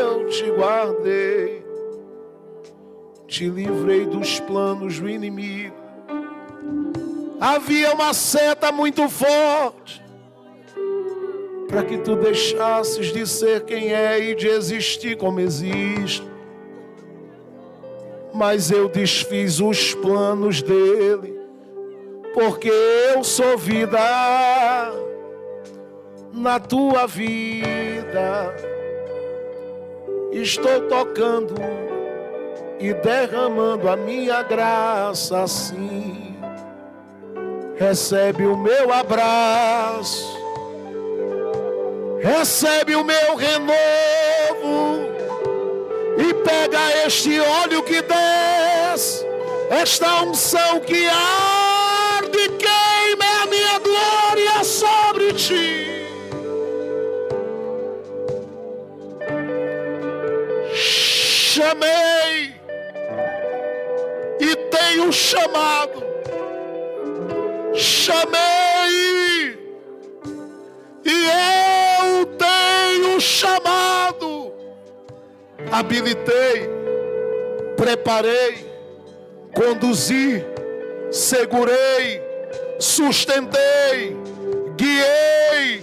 eu te guardei. Te livrei dos planos do inimigo. Havia uma seta muito forte para que tu deixasses de ser quem é e de existir como existe. Mas eu desfiz os planos dele, porque eu sou vida na tua vida. Estou tocando e derramando a minha graça assim. Recebe o meu abraço, recebe o meu renovo e pega este óleo que desce, esta unção que arde e queima a minha glória sobre ti. Chamei e tenho chamado. Chamei e eu tenho chamado. Habilitei, preparei, conduzi, segurei, sustentei, guiei,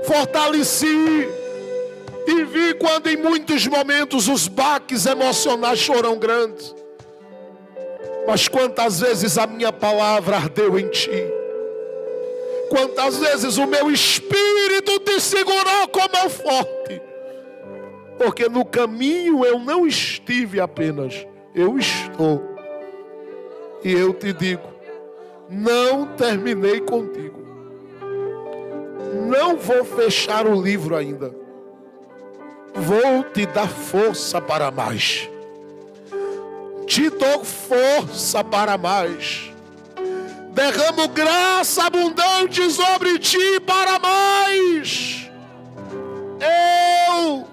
fortaleci. E vi quando em muitos momentos os baques emocionais foram grandes. Mas quantas vezes a minha palavra ardeu em ti. Quantas vezes o meu espírito te segurou com mão forte. Porque no caminho eu não estive apenas, eu estou. E eu te digo, não terminei contigo. Não vou fechar o livro ainda. Vou te dar força para mais. Te dou força para mais. Derramo graça abundante sobre ti para mais. Eu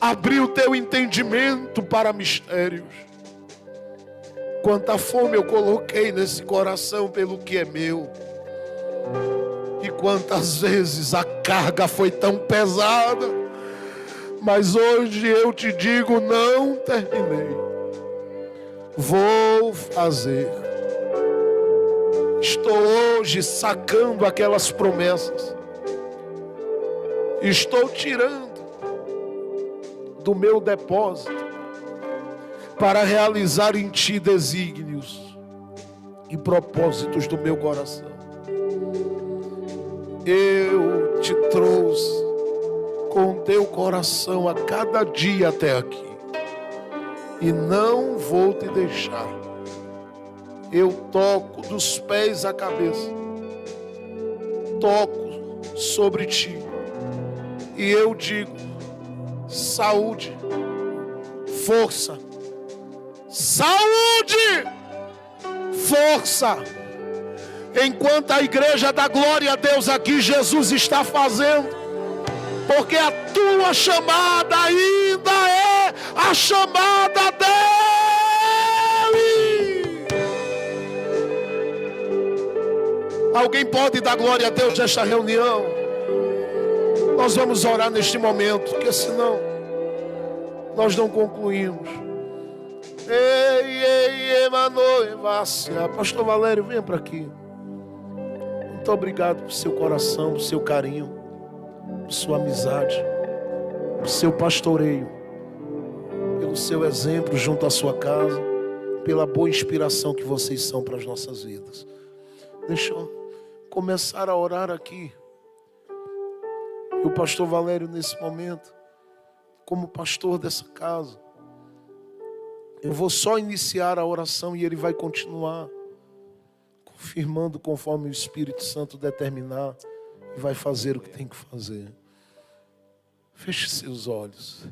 abri o teu entendimento para mistérios. Quanta fome eu coloquei nesse coração pelo que é meu. E quantas vezes a carga foi tão pesada. Mas hoje eu te digo, não terminei. Vou fazer. Estou hoje sacando aquelas promessas. Estou tirando do meu depósito para realizar em ti desígnios e propósitos do meu coração. Eu te trouxe com teu coração a cada dia até aqui. E não vou te deixar. Eu toco dos pés à cabeça. Toco sobre ti. E eu digo, saúde, força. Saúde, força. Enquanto a igreja dá glória a Deus aqui, Jesus está fazendo. Porque a tua chamada ainda é a chamada dele. Alguém pode dar glória a Deus nesta reunião? Nós vamos orar neste momento, porque senão nós não concluímos. Pastor Valério, venha para aqui. Muito obrigado por seu coração, por seu carinho, por sua amizade, por seu pastoreio, pelo seu exemplo junto à sua casa, pela boa inspiração que vocês são para as nossas vidas. Deixa eu começar a orar aqui. E o pastor Valério, nesse momento, como pastor dessa casa, eu vou só iniciar a oração e ele vai continuar confirmando conforme o Espírito Santo determinar e vai fazer o que tem que fazer. Feche seus olhos.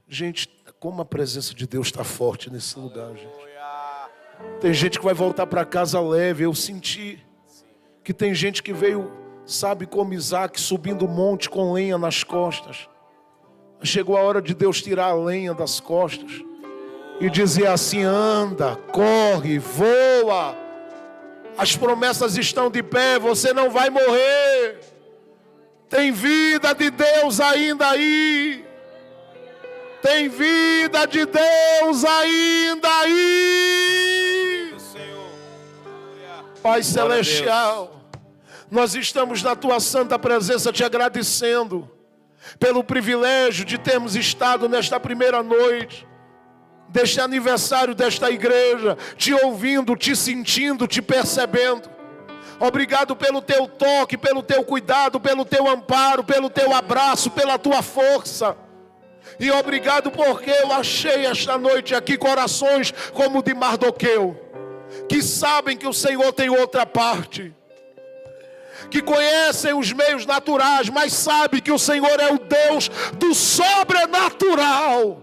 Gente, como a presença de Deus está forte nesse lugar, gente. Tem gente que vai voltar para casa leve. Eu senti que tem gente que veio, sabe, como Isaac, subindo o monte com lenha nas costas. Chegou a hora de Deus tirar a lenha das costas e dizer assim: anda, corre, voa. As promessas estão de pé, você não vai morrer. Tem vida de Deus ainda aí. Tem vida de Deus ainda aí. Pai Celestial, nós estamos na Tua santa presença te agradecendo pelo privilégio de termos estado nesta primeira noite deste aniversário desta igreja, te ouvindo, te sentindo, te percebendo. Obrigado pelo teu toque, pelo teu cuidado, pelo teu amparo, pelo teu abraço, pela tua força. E obrigado porque eu achei esta noite aqui corações como o de Mardoqueu, que sabem que o Senhor tem outra parte, que conhecem os meios naturais, mas sabem que o Senhor é o Deus do sobrenatural,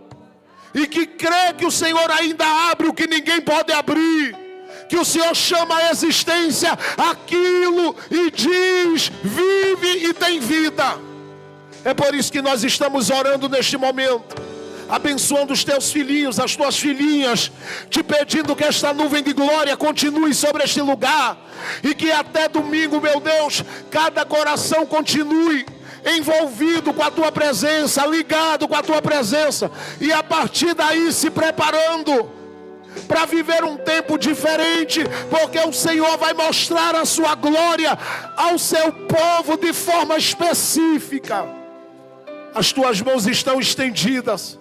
e que crê que o Senhor ainda abre o que ninguém pode abrir, que o Senhor chama a existência aquilo e diz: vive e tem vida. É por isso que nós estamos orando neste momento, abençoando os teus filhinhos, as tuas filhinhas, te pedindo que esta nuvem de glória continue sobre este lugar, e que até domingo, meu Deus, cada coração continue envolvido com a tua presença, ligado com a tua presença, e a partir daí se preparando para viver um tempo diferente, porque o Senhor vai mostrar a sua glória ao seu povo de forma específica. As tuas mãos estão estendidas,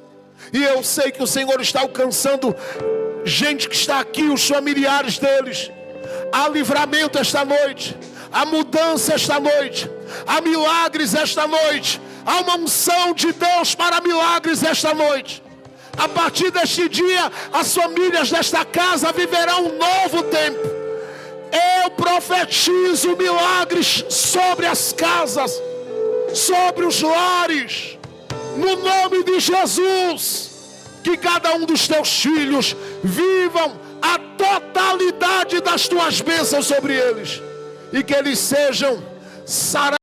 e eu sei que o Senhor está alcançando gente que está aqui, os familiares deles. Há livramento esta noite, há mudança esta noite, há milagres esta noite, há uma unção de Deus para milagres esta noite. A partir deste dia, as famílias desta casa viverão um novo tempo. Eu profetizo milagres sobre as casas, sobre os lares, no nome de Jesus. Que cada um dos teus filhos vivam a totalidade das tuas bênçãos sobre eles, e que eles sejam sarados.